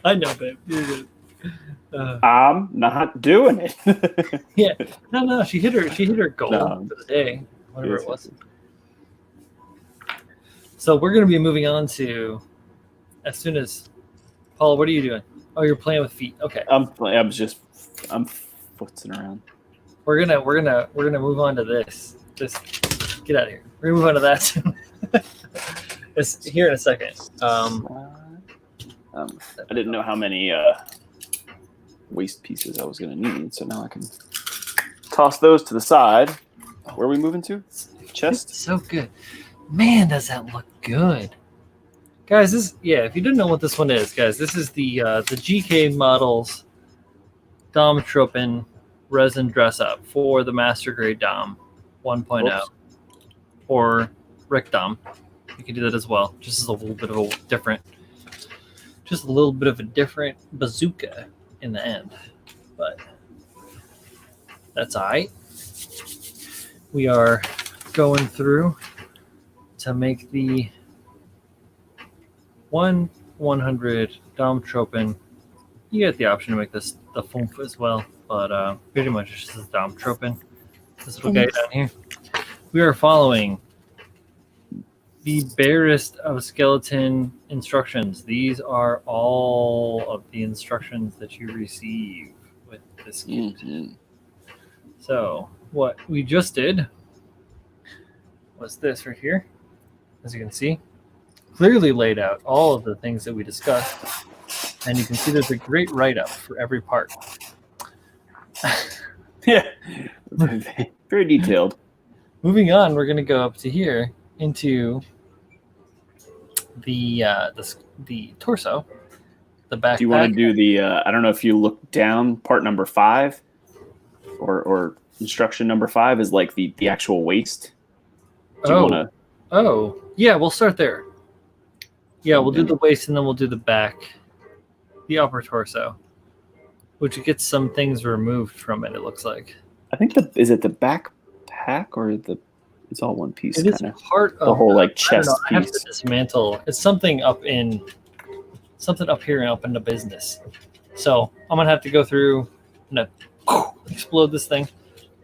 I know, babe. You're good. I'm not doing it. Yeah, no. She hit her goal for the day, whatever it was. So we're gonna be moving on to as soon as Paul. What are you doing? Oh, you're playing with feet. Okay. I'm footsing around. We're gonna move on to this. Just get out of here. We're gonna move on to that soon. It's here in a second. I didn't know how many waste pieces I was going to need, so now I can toss those to the side. Where are we moving to? Chest? It's so good. Man, does that look good. Guys, if you didn't know what this one is, guys, this is the GKModels Dom Tropen resin dress up for the Master Grade Dom 1.0 or Rick Dom. You can do that as well. Just a little bit of a different bazooka in the end, but that's all right. We are going through to make the 100 Dom Tropen. You get the option to make this the Fumf as well, but pretty much it's just Dom Tropen. This little guy down here. We are following the barest of skeleton instructions. These are all of the instructions that you receive with this kit. Mm-hmm. So what we just did was this right here. As you can see, clearly laid out all of the things that we discussed. And you can see there's a great write-up for every part. Yeah, very detailed. Moving on, we're going to go up to here into the torso, the back. Do you want to do the? I don't know if you look down. Part number 5, or instruction number 5 is like the actual waist. Do you want to? Oh, yeah, we'll start there. Yeah, we'll do the waist and then we'll do the back, the upper torso, which gets some things removed from it. It looks like. I think is it the backpack or it's all one piece. It is part of the whole like chest piece. I have to dismantle. It's something up here and up in the business. So I'm gonna have to go through and explode this thing.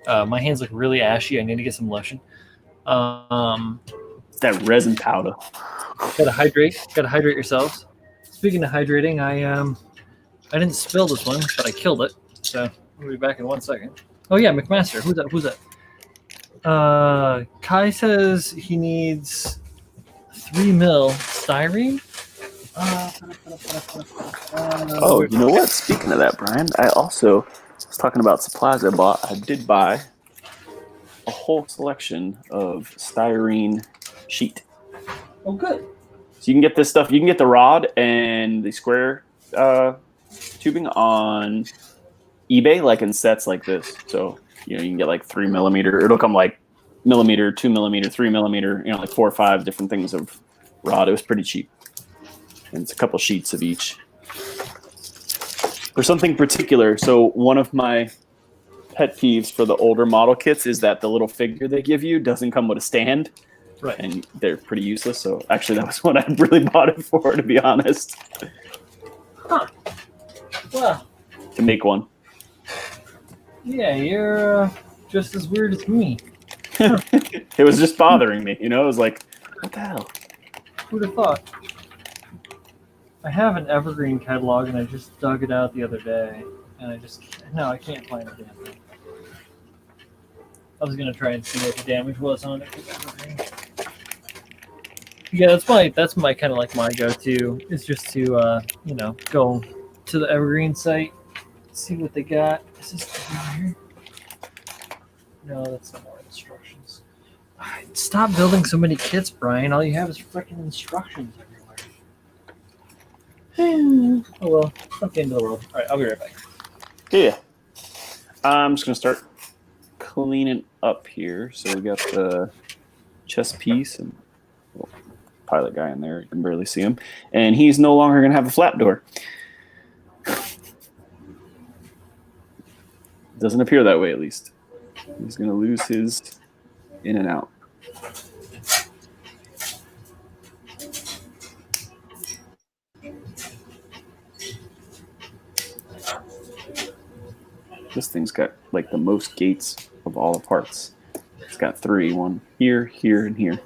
My hands look really ashy. I need to get some lotion. It's that resin powder. Gotta hydrate yourselves. Speaking of hydrating, I didn't spill this one, but I killed it. So we'll be back in 1 second. Oh yeah, McMaster. Who's that? Kai says he needs 3 mil styrene. Oh, you know what? Speaking of that, Brian, I also was talking about supplies I bought. I did buy a whole selection of styrene sheet. Oh, good. So you can get this stuff. You can get the rod and the square tubing on eBay, like in sets like this. So you can get like 3 millimeter. It'll come like millimeter, 2 millimeter, 3 millimeter. Like 4 or 5 different things of rod. It was pretty cheap, and it's a couple sheets of each for something particular. So one of my pet peeves for the older model kits is that the little figure they give you doesn't come with a stand. Right. And they're pretty useless. So actually that was what I really bought it for, to be honest. Huh. Well. To make one. Yeah, you're just as weird as me. It was just bothering me. It was like, what the hell? Who'd have thought? I have an evergreen catalog and I just dug it out the other day. And I can't find the damn thing. I was going to try and see what the damage was on it. Yeah, that's my kind of like my go-to is just to go to the Evergreen site, see what they got. Is this over here? No, that's not more instructions. Stop building so many kits, Brian. All you have is freaking instructions everywhere. Oh well, not the end of the world. All right, I'll be right back. Yeah. I'm just gonna start cleaning up here. So we got the chest piece and pilot guy in there. You can barely see him, and he's no longer gonna have a flap door. Doesn't appear that way, at least. He's gonna lose his in and out. This thing's got like the most gates of all the parts. It's got 3, one here, here, and here.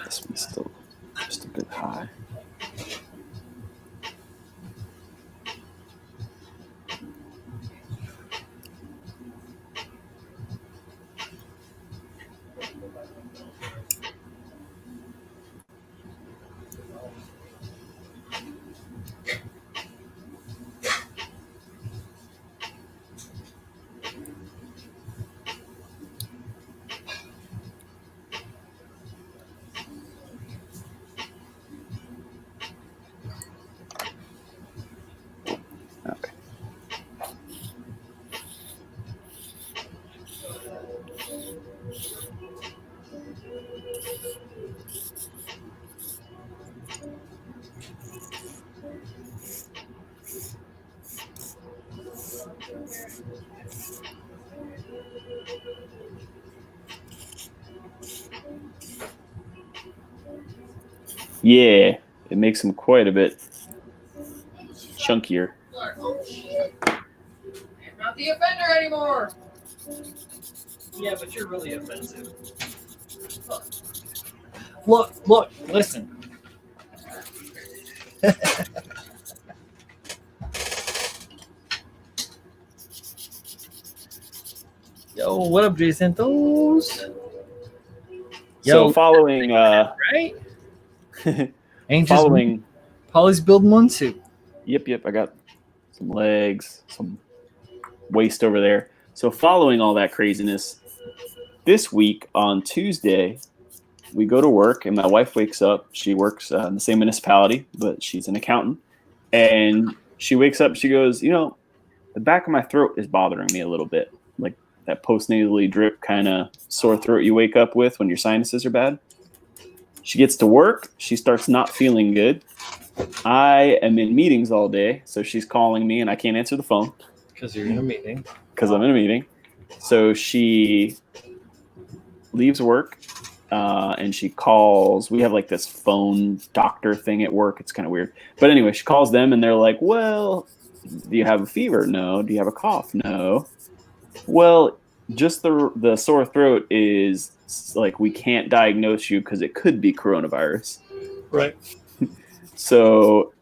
This one's still just a bit high. Okay. Yeah, it makes them quite a bit chunkier. Oh shit! I'm not the offender anymore. Yeah, but you're really offensive. Look, listen. Yo, what up, Jason? Those. So following, right? Ain't just following. Polly's building one too. Yep. I got some legs, some waist over there. So following all that craziness, this week on Tuesday, we go to work, and my wife wakes up. She works in the same municipality, but she's an accountant. And she wakes up, she goes, the back of my throat is bothering me a little bit. Like that postnatally drip kind of sore throat you wake up with when your sinuses are bad. She gets to work. She starts not feeling good. I am in meetings all day, so she's calling me, and I can't answer the phone. Because you're in a meeting. Because I'm in a meeting. So she leaves work, and she calls. We have like this phone doctor thing at work. It's kind of weird. But anyway, she calls them, and they're like, well, do you have a fever? No. Do you have a cough? No. Well, just the sore throat is like we can't diagnose you because it could be coronavirus. Right. So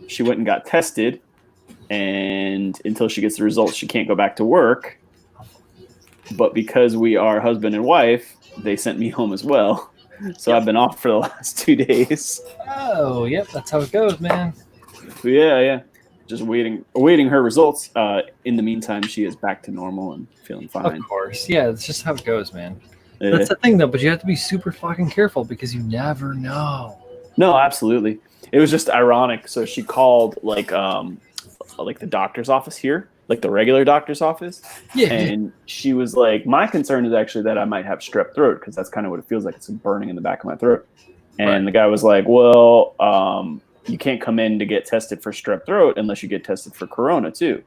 she went and got tested, and until she gets the results, she can't go back to work. But because we are husband and wife, they sent me home as well. So I've been off for the last 2 days. Oh, yep, that's how it goes, man. Yeah. Just awaiting her results. In the meantime, she is back to normal and feeling fine. Of course. Yeah, that's just how it goes, man. That's the thing, though, but you have to be super fucking careful because you never know. No, absolutely. It was just ironic. So she called like the doctor's office here, like the regular doctor's office. Yeah. And she was like, my concern is actually that I might have strep throat because that's kind of what it feels like. It's burning in the back of my throat. And the guy was like, well, you can't come in to get tested for strep throat unless you get tested for corona too.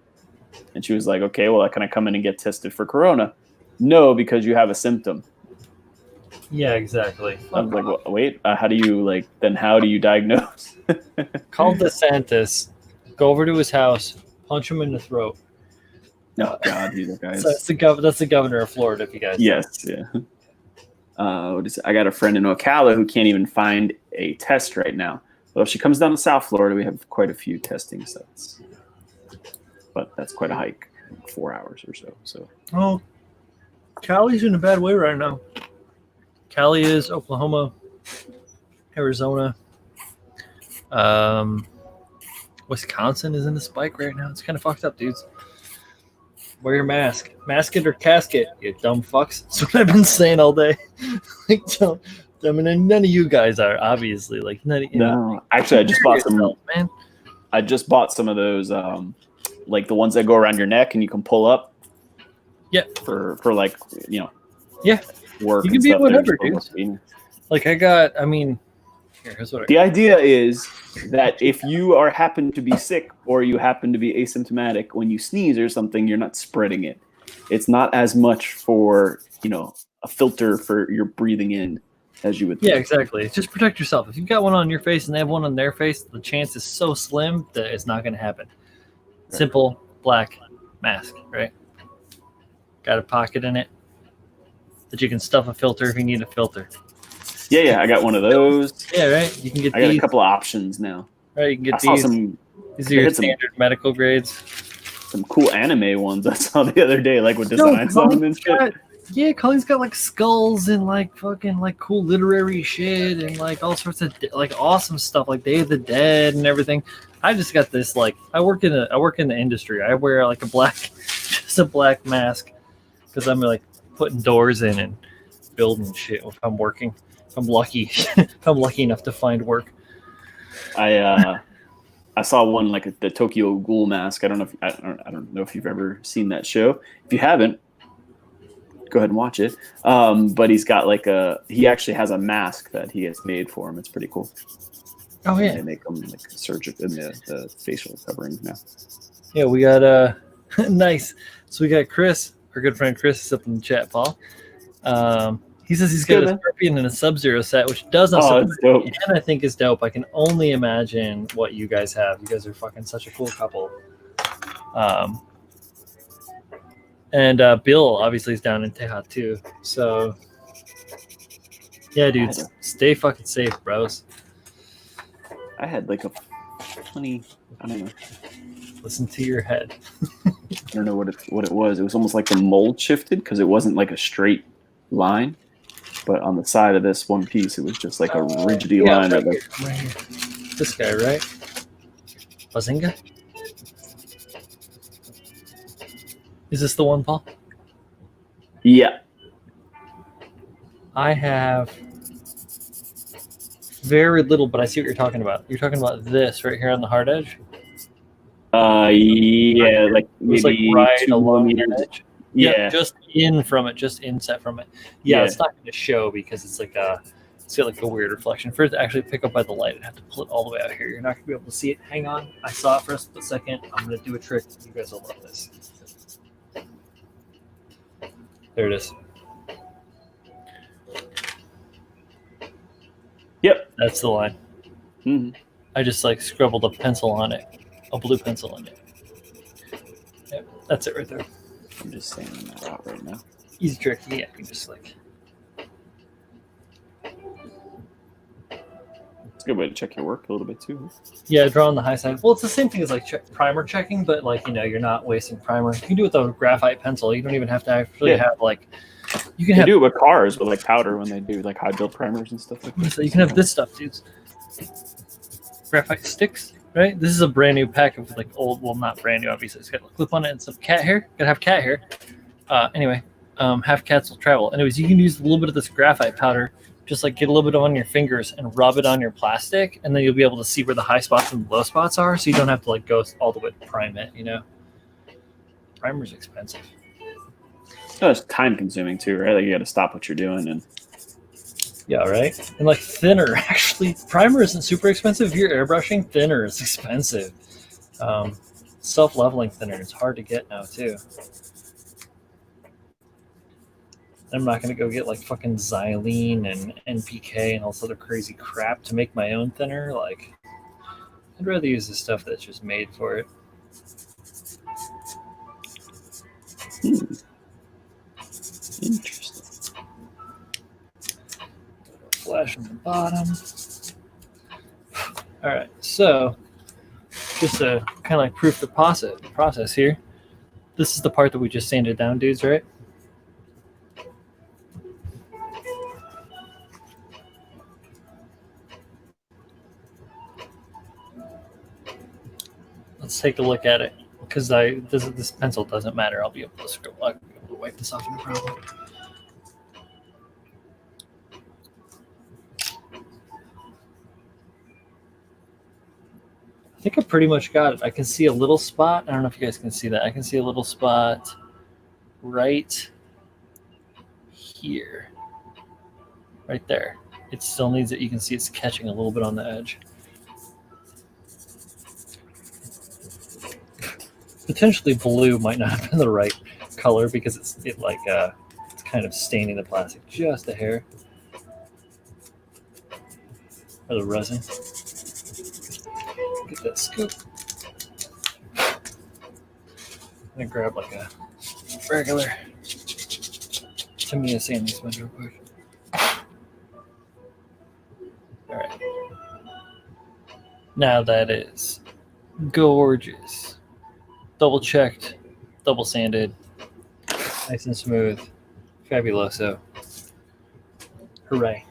And she was like, okay, well, can I come in and get tested for corona? No, because you have a symptom. Yeah, exactly. I was like, well, wait, how do you diagnose? Call DeSantis, go over to his house, punch him in the throat. No, God, these guys. So that's the governor of Florida, if you guys. Yes, yeah. I got a friend in Ocala who can't even find a test right now. Well, if she comes down to South Florida, we have quite a few testing sites. But that's quite a hike. 4 hours or so. So Oh, Cali's in a bad way right now. Cali is, Oklahoma, Arizona. Wisconsin is in a spike right now. It's kind of fucked up, dudes. Wear your mask. Mask it or casket, you dumb fucks. That's what I've been saying all day. Like, I mean, none of you guys are, obviously. Like, none of you. no, actually, I just bought some. Yourself, man. I just bought some of those, like the ones that go around your neck and you can pull up. Yeah. For like, you know. Yeah. Work. You can and be stuff whatever, there. dude. Like I got. I mean, here's what. The idea is that if you happen to be sick or you happen to be asymptomatic, when you sneeze or something, you're not spreading it. It's not as much for, you know, a filter for your breathing in as you would think. Yeah, exactly. Just protect yourself. If you've got one on your face and they have one on their face, the chance is so slim that it's not going to happen. Right. Simple black mask, right? Got a pocket in it that you can stuff a filter if you need a filter. Yeah, I got one of those. Yeah, right. You can get I got these. a couple of options now. Right, you can get I saw these. some These are your standard medical grades. some cool anime ones I saw the other day, like with designs on them and shit. Yeah, Colleen's got like skulls and like fucking like cool literary shit and like all sorts of like awesome stuff like Day of the Dead and everything. I just got this like I work in the industry. I wear like just a black mask because I'm like putting doors in and building shit if I'm working. If I'm lucky, if I'm lucky enough to find work. I saw one like the Tokyo Ghoul mask. I don't know if you've ever seen that show. If you haven't, go ahead and watch it. But he's got like he actually has a mask that he has made for him. It's pretty cool. Oh yeah, they make them like surgical in the facial covering now. Yeah, we got nice. So we got Chris, our good friend Chris, is up in the chat, Paul. He says he's got a Scorpion and a Sub-Zero set, which does not that's dope. And I think is dope. I can only imagine what you guys have. You guys are fucking such a cool couple. And Bill obviously is down in Teja too. So yeah, dudes, stay fucking safe, bros. I had like a funny, I don't know. Listen to your head. I don't know what it was. It was almost like the mold shifted because it wasn't like a straight line, but on the side of this one piece, it was just like a rigidy line. Right here. This guy, right? Bazinga? Is this the one, Paul? Yeah. I have very little, but I see what you're talking about. You're talking about this right here on the hard edge? Yeah, like it's maybe like right 2 along the millimeters. edge. Yeah. Just inset from it. Yeah, it's not going to show because it's like it's got like a weird reflection. For it to actually pick up by the light, I'd have to pull it all the way out here. You're not going to be able to see it. Hang on. I saw it for a split second. I'm going to do a trick. You guys will love this. There it is. Yep. That's the line. Mm-hmm. I just like scribbled a pencil on it. A blue pencil on it. Yep, that's it right there. I'm just saying that out right now. Easy trick. Yeah, you can just like. It's a good way to check your work a little bit too. Yeah, draw on the high side. Well, it's the same thing as like primer checking, but like, you know, you're not wasting primer. You can do it with a graphite pencil. You don't even have to actually have like. You can do it with cars with like powder when they do like high build primers and stuff like that. So you can have this stuff, dudes. Graphite sticks, right? This is a brand new pack of like old, well, not brand new, obviously. It's got a clip on it and some cat hair. Gotta have cat hair. Anyway, half cats will travel. Anyways, you can use a little bit of this graphite powder, just like get a little bit on your fingers and rub it on your plastic, and then you'll be able to see where the high spots and low spots are, so you don't have to like go all the way to prime it, you know? Primer's expensive. No, it's time consuming too, right? Like you got to stop what you're doing and. Yeah, right. And like thinner, actually, primer isn't super expensive. If you're airbrushing, thinner is expensive. Self-leveling thinner is hard to get now too. I'm not gonna go get like fucking xylene and NPK and all this other crazy crap to make my own thinner. Like, I'd rather use the stuff that's just made for it. Interesting. Flash on the bottom. All right, so just to kind of like proof the process here. This is the part that we just sanded down, dudes, right? Let's take a look at it, because this pencil doesn't matter. I'll be able to wipe this off, no problem. I think I pretty much got it. I can see a little spot. I don't know if you guys can see that. I can see a little spot right here, right there. It still needs it. You can see it's catching a little bit on the edge. Potentially blue might not have been the right color because it's kind of staining the plastic just a hair. Or the resin. Get that scoop. I'm gonna grab like a regular Tamiya sanding sponge real quick. All right. Now that is gorgeous. Double checked, double sanded, nice and smooth, fabuloso. Hooray.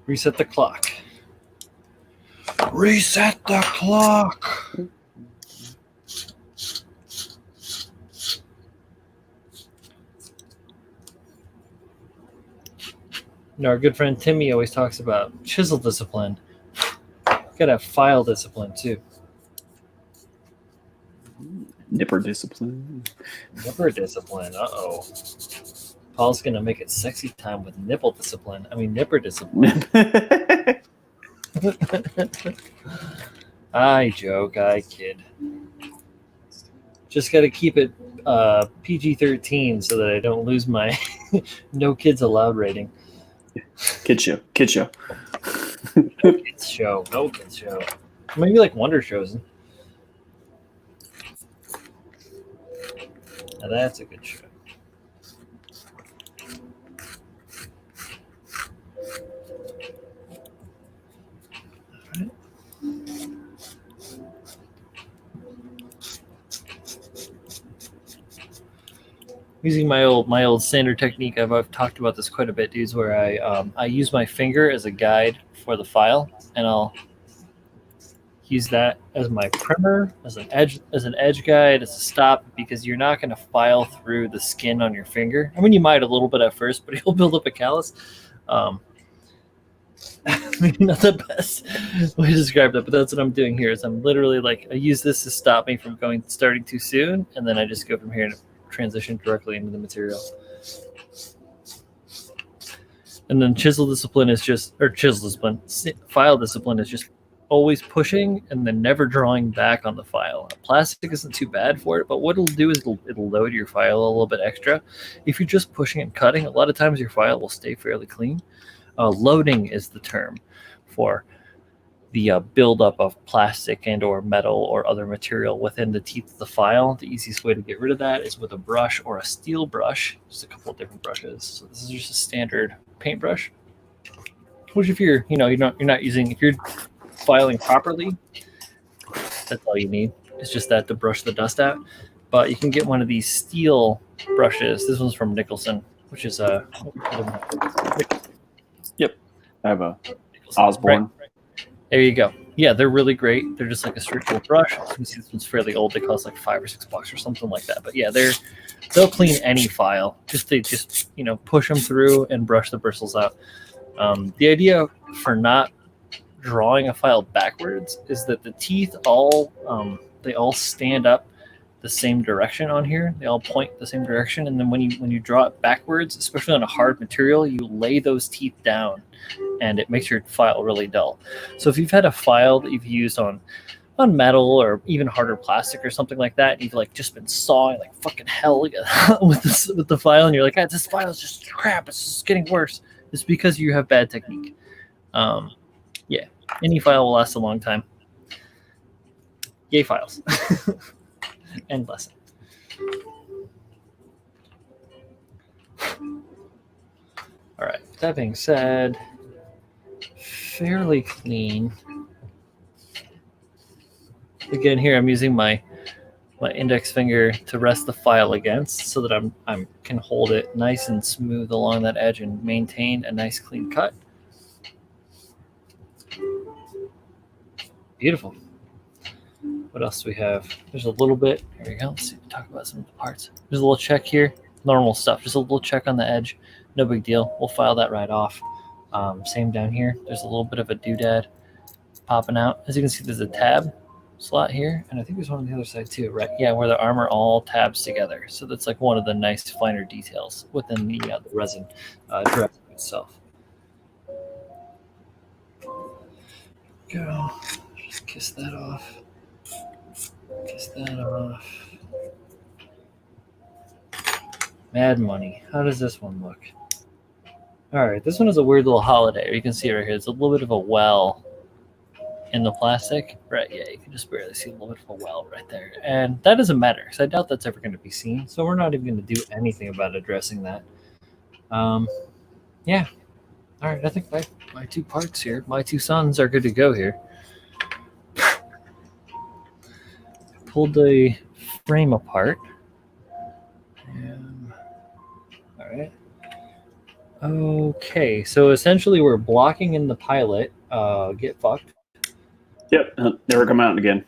Reset the clock. Reset the clock. Our good friend Timmy always talks about chisel discipline. Gotta have file discipline too. Nipper discipline. Nipper discipline. Uh-oh. Paul's gonna make it sexy time with nipple discipline. I mean nipper discipline. I joke, I kid. Just gotta keep it PG-13 so that I don't lose my no kids allowed rating. Kid show. Kid show. No kids show. No kids show. Maybe like Wonder Shows. Now that's a good show. All right. Using my old sander technique, I've talked about this quite a bit, dudes. Where I use my finger as a guide for the file, and I'll use that as my primer, as an edge guide, as a stop, because you're not going to file through the skin on your finger. I mean, you might a little bit at first, but you'll build up a callus. Maybe not the best way to describe that, but that's what I'm doing here. Is I'm literally like I use this to stop me from starting too soon, and then I just go from here and transition directly into the material. And then file discipline is just always pushing and then never drawing back on the file. Plastic isn't too bad for it, but what it'll do is it'll load your file a little bit extra. If you're just pushing and cutting, a lot of times your file will stay fairly clean. Loading is the term for the buildup of plastic and or metal or other material within the teeth of the file. The easiest way to get rid of that is with a brush or a steel brush. Just a couple of different brushes. So this is just a standard paintbrush, which if you're not using, if you're filing properly, that's all you need. It's just that to brush the dust out. But you can get one of these steel brushes. This one's from Nicholson, which is Yep, I have a Osborne. Right. There you go. Yeah, they're really great. They're just like a straight little brush. You can see this one's fairly old. They cost like $5 or $6 or something like that. But yeah, they'll clean any file. They just push them through and brush the bristles out. The idea for not drawing a file backwards is that the teeth all stand up the same direction on here. They all point the same direction, and then when you draw it backwards, especially on a hard material, you lay those teeth down, and it makes your file really dull. So if you've had a file that you've used on metal or even harder plastic or something like that, and you've like just been sawing like fucking hell with the file, and you're like, this file is just crap. It's just getting worse. It's because you have bad technique. Yeah, any file will last a long time. Yay, files. End lesson. All right, that being said, fairly clean. Again, here I'm using my index finger to rest the file against so that I can hold it nice and smooth along that edge and maintain a nice clean cut. Beautiful. What else do we have? There's a little bit. Here we go. Let's see, talk about some of the parts. There's a little check here. Normal stuff. Just a little check on the edge. No big deal. We'll file that right off. Same down here. There's a little bit of a doodad popping out. As you can see, there's a tab slot here, and I think there's one on the other side too, right? Yeah, where the armor all tabs together. So that's like one of the nice finer details within the resin dress itself. Go. Just kiss that off. Kiss that off. Mad Money. How does this one look? All right, this one is a weird little holiday. You can see it right here. It's a little bit of a well in the plastic. Right, yeah, you can just barely see a little bit of a well right there. And that doesn't matter because I doubt that's ever going to be seen. So we're not even going to do anything about addressing that. Yeah. All right, I think my two parts here, my two sons are good to go here. Pulled the frame apart. All right. Okay, so essentially we're blocking in the pilot. Get fucked. Yep, never come out again.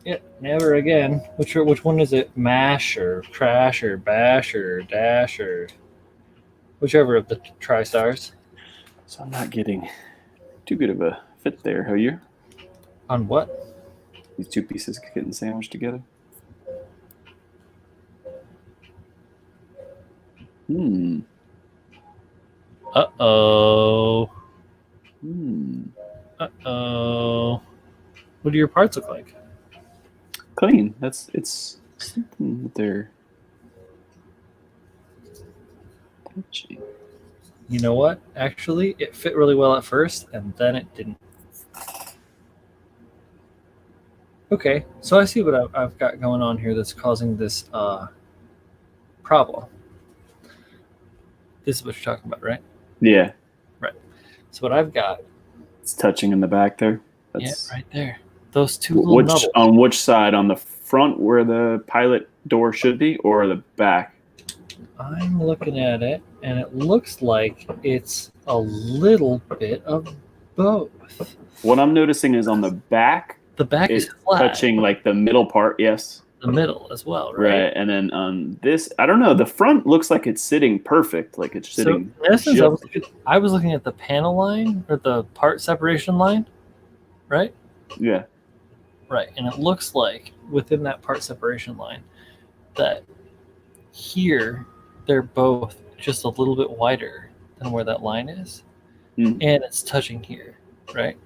Yep, never again. Which one is it? Mash or crash or bash or dash or whichever of the tri-stars. So I'm not getting too good of a fit there, are you? On what? These two pieces getting sandwiched together. Uh-oh. Hmm. Uh-oh. What do your parts look like? Clean. It's something that they're touching. You know what? Actually, it fit really well at first, and then it didn't. Okay, so I see what I've got going on here that's causing this problem. This is what you're talking about, right? Yeah. Right. So what I've got... It's touching in the back there. That's, yeah, right there. Those two little nubbles. On which side? On the front where the pilot door should be, or the back? I'm looking at it, and it looks like it's a little bit of both. What I'm noticing is on the back, the back is flat. Touching like the middle part, yes. The middle as well, right? Right, and then on this, I don't know, the front looks like it's sitting perfect, like it's sitting. So in essence, I was looking at the panel line, or the part separation line, right? Yeah. Right, and it looks like within that part separation line that here they're both just a little bit wider than where that line is, and it's touching here, right?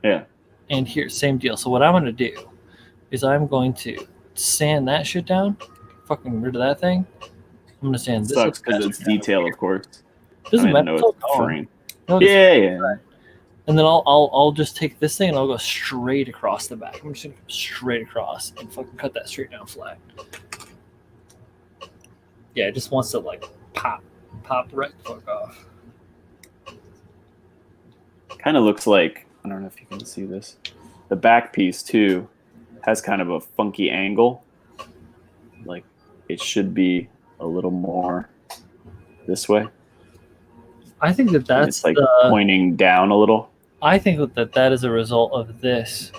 Yeah. And here, same deal. So what I'm going to do is I'm going to sand that shit down, fucking rid of that thing. I'm going to sand this. Sucks because it's detail, of course. Doesn't matter. Know it's frame. No, yeah. Right. And then I'll just take this thing and I'll go straight across the back. I'm just going to go straight across and fucking cut that straight down flat. Yeah, it just wants to like pop right the fuck off. Kind of looks like, I don't know if you can see this, the back piece too has kind of a funky angle. Like it should be a little more this way. I think that's it's like pointing down a little. I think that is a result of this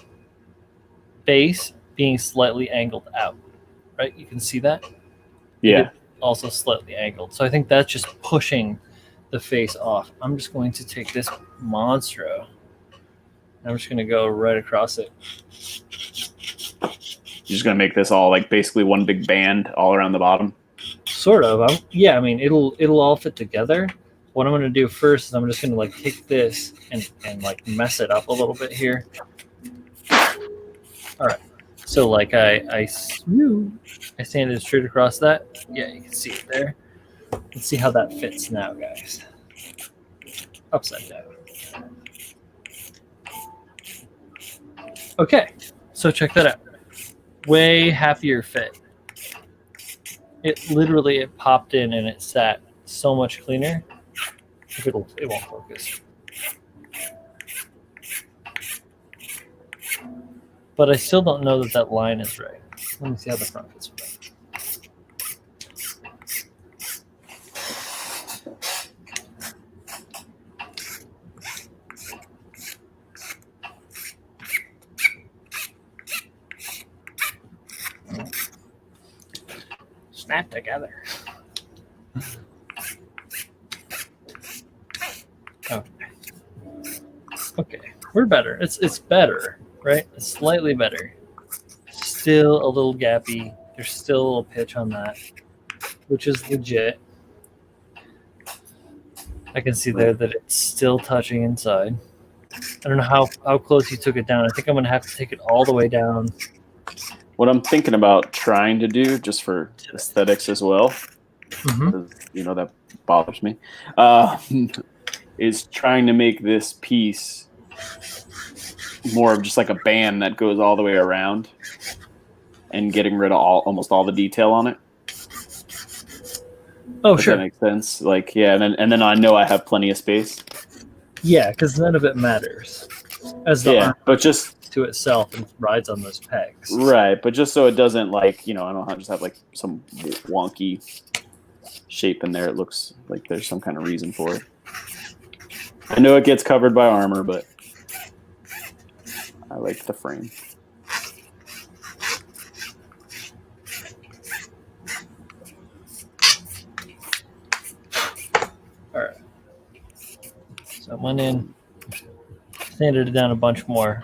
base being slightly angled out, right? You can see that? Yeah. Also slightly angled. So I think that's just pushing the face off. I'm just going to take this monstro. I'm just going to go right across it. You're just going to make this all like basically one big band all around the bottom? Sort of. Yeah, I mean, it'll all fit together. What I'm going to do first is I'm just going to like take this and like mess it up a little bit here. All right. So like I sanded it straight across that. Yeah, you can see it there. Let's see how that fits now, guys. Upside down. Okay, so check that out. Way happier fit. It popped in and it sat so much cleaner. It won't focus. but I still don't know that that line is right. Let me see how the front fits with that. Snap together. Okay. Okay, we're better. It's better, right? It's slightly better. Still a little gappy. There's still a little pitch on that, which is legit. I can see there that it's still touching inside. I don't know how close you took it down. I think I'm gonna have to take it all the way down. What I'm thinking about trying to do, just for aesthetics as well, Mm-hmm. 'cause, that bothers me, is trying to make this piece more of just like a band that goes all the way around, and getting rid of almost all the detail on it. Oh, If sure. that makes sense. Like, yeah, and then I know I have plenty of space. Yeah, because none of it matters as the Yeah, arm but just to itself and rides on those pegs. right, but just so it doesn't I don't just have like some wonky shape in there. It looks like there's some kind of reason for it. I know it gets covered by armor, but I like the frame. All right. So I went in, sanded it down a bunch more,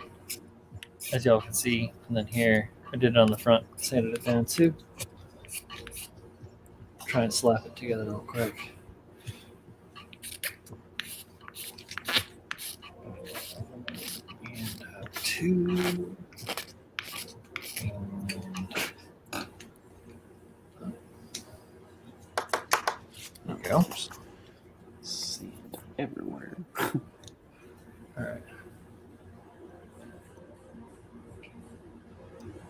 as y'all can see, and then here I did it on the front, sanded it down too. Try and slap it together real quick. And two. And there we go. Sand everywhere. All right.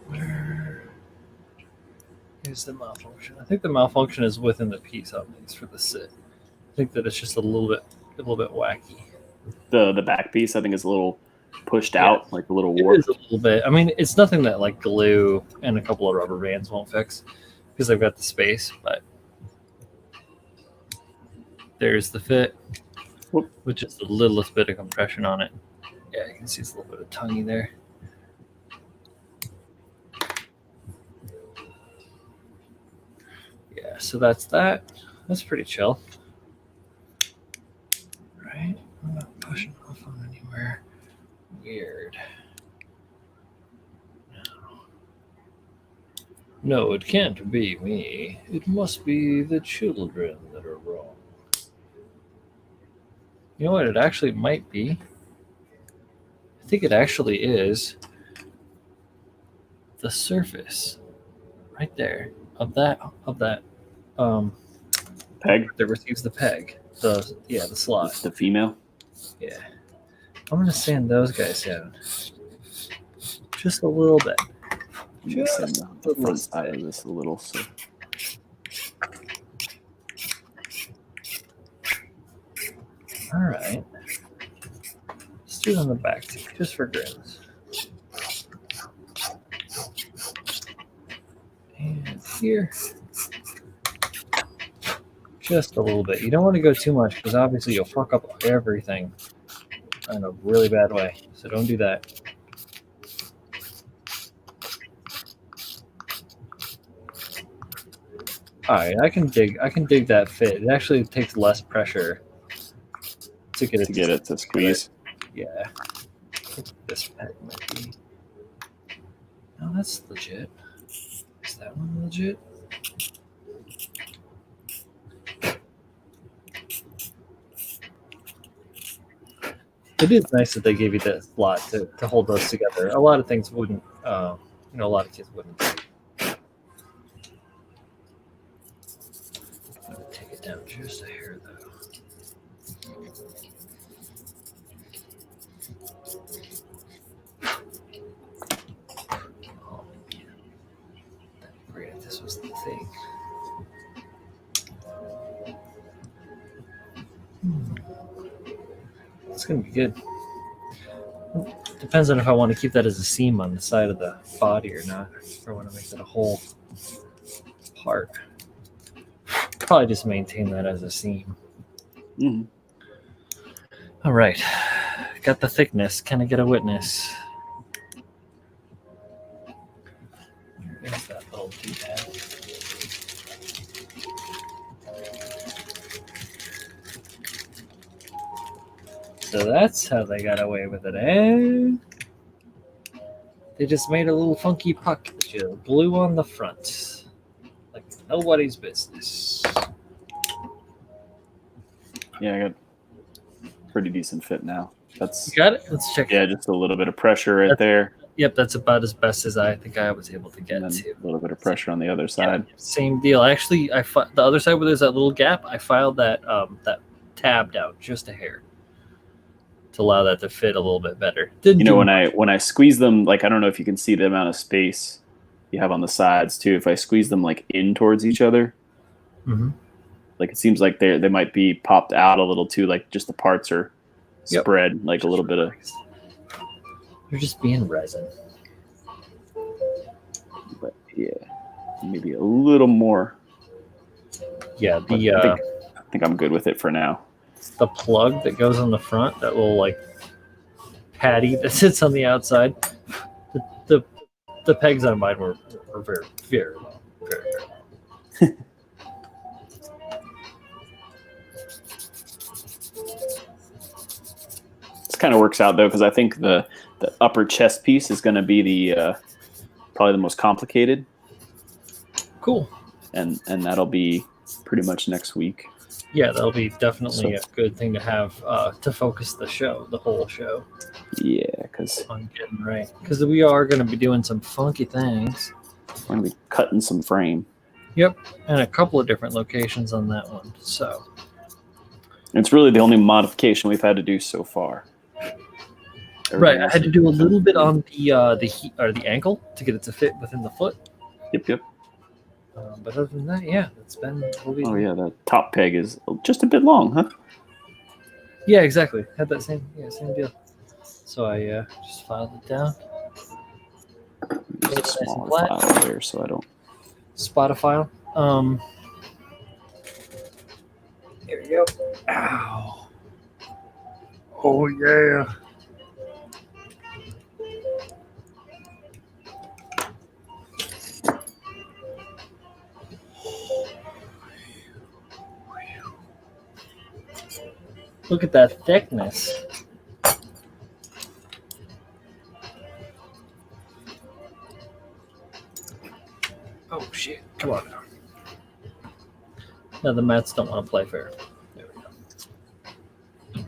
Where is the malfunction? I think the malfunction is within the piece, at least for the sit. I think that it's just a little bit wacky. The back piece, I think, is a little pushed Yeah. out, like a little It warped. is a little bit. I mean, it's nothing that like glue and a couple of rubber bands won't fix because I've got the space. But there's the fit, Whoop. with just the littlest bit of compression on it. Yeah, you can see it's a little bit of tonguey there. Yeah, so that's that. That's pretty chill. Right? I'm not pushing off on anywhere weird. No, it can't be me. It must be the children that are wrong. You know what it actually might be? I think it actually is the surface right there of that Peg, that receives the peg. The slot. the female. Yeah. I'm gonna sand those guys down. Just a little bit. Just Just in a the little front side bit. of this a little. So Alright. Let's do it on the back too, just for grins. And here. Just a little bit. You don't want to go too much because obviously you'll fuck up everything in a really bad way. So don't do that. Alright, I can dig that fit. It actually takes less pressure to get it to squeeze. Yeah. I think this peg might be. No, that's legit. Is that one legit? It is nice that they gave you that slot to hold those together. A lot of things wouldn't, a lot of kids wouldn't. I'm going to take it down just a hair, though. Oh, man. Great if this was the thing. It's going to be good. Depends on if I want to keep that as a seam on the side of the body or not. Or I want to make that a whole part. Probably just maintain that as a seam. Mhm. All right. Got the thickness. Can I get a witness? There's that little doodad. So that's how they got away with it, eh? They just made a little funky puck that you glue on the front. Like nobody's business. Yeah, I got pretty decent fit now. That's You got it? Let's check yeah, it. just a little bit of pressure right there, Yep, that's about as best as I think I was able to get and then to. a little bit of pressure on the other Yeah, side. same deal. Actually, the other side where there's that little gap, I filed that that tab down just a hair to allow that to fit a little bit better. Didn't You know, do when I squeeze them, like I don't know if you can see the amount of space you have on the sides too. If I squeeze them like in towards each other, Mhm. like it seems like they might be popped out a little too. Like just the parts are Yep. spread like a little bit of. You're just being resin. But yeah, maybe a little more. Yeah, But I think I'm good with it for now. the plug that goes on the front, that little like patty that sits on the outside. The pegs on mine were very, very low. Very, very low. This kind of works out though, because I think the upper chest piece is going to be the probably the most complicated, Cool. and that'll be pretty much next week. Yeah, that'll be definitely a good thing to have to focus the whole show Yeah, because on getting right. Because we are going to be doing some funky things. we're going to be cutting some frame. Yep, and a couple of different locations on that one. So It's really the only modification we've had to do so far. right, I had to do a little bit on the ankle to get it to fit within the foot. Yep. But other than that, yeah, it's been. Oh yeah, the top peg is just a bit long, huh? Yeah, exactly. Had that same deal. So I just filed it down. Use a Nice and smaller flat. file there, so I don't. Spot a file. Here we go. Ow. Oh yeah. Look at that thickness. Oh shit! Come on now. No, the mats don't want to play fair. There we go.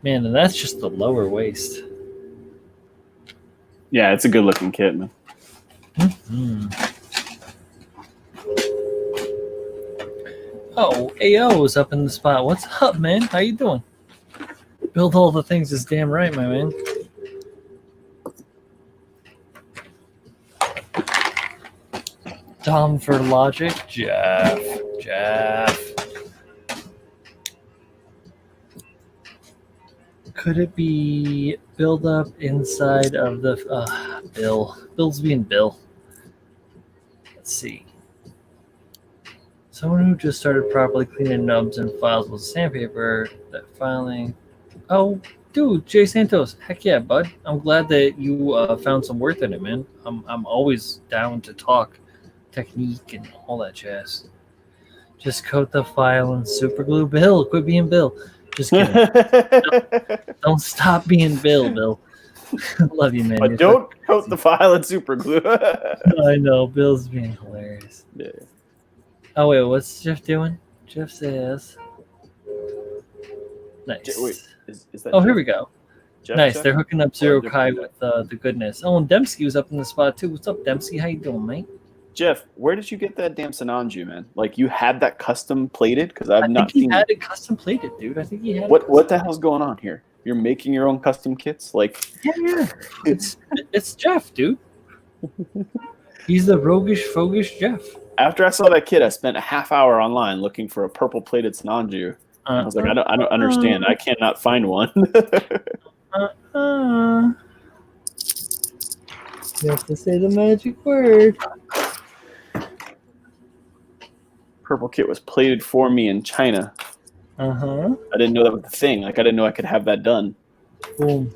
Man, and that's just the lower waist. Yeah, it's a good looking kit, man. Oh, AO is up in the spot. What's up, man? How you doing? Build all the things is damn right, my man. Dom for logic, Jeff. Could it be build up inside of the Bill? Bill's being Bill. Let's see. Someone who just started properly cleaning nubs and files with sandpaper. That filing. Oh, dude, Jay Santos. Heck yeah, bud. I'm glad that you found some worth in it, man. I'm always down to talk technique and all that jazz. Just coat the file and super glue. Bill, quit being Bill. Just kidding. Don't stop being Bill. Love you, man. But You're don't coat the file in super glue. I know, Bill's being hilarious. Yeah. Oh wait, what's Jeff doing? Jeff says, "Nice." Wait, is that? Oh, Jeff? here we go. Jeff, Nice. Jeff? They're hooking up Zero Jeff? Kai with the goodness. Oh, and Dembski was up in the spot too. What's up, Dembski? How you doing, mate? Jeff, where did you get that damn Sananju, man? Like you had that custom plated? Because I I've not think he seen had it custom plated, dude. I think he had. What the hell's going on here? You're making your own custom kits? Like Yeah. It's Jeff, dude. He's the roguish, fogish Jeff. After I saw that kit, I spent a half hour online looking for a purple plated Sananju. I was like, I don't understand. I cannot find one. You have to say the magic word. Purple kit was plated for me in China. I didn't know that was the thing. Like, I didn't know I could have that done. Boom.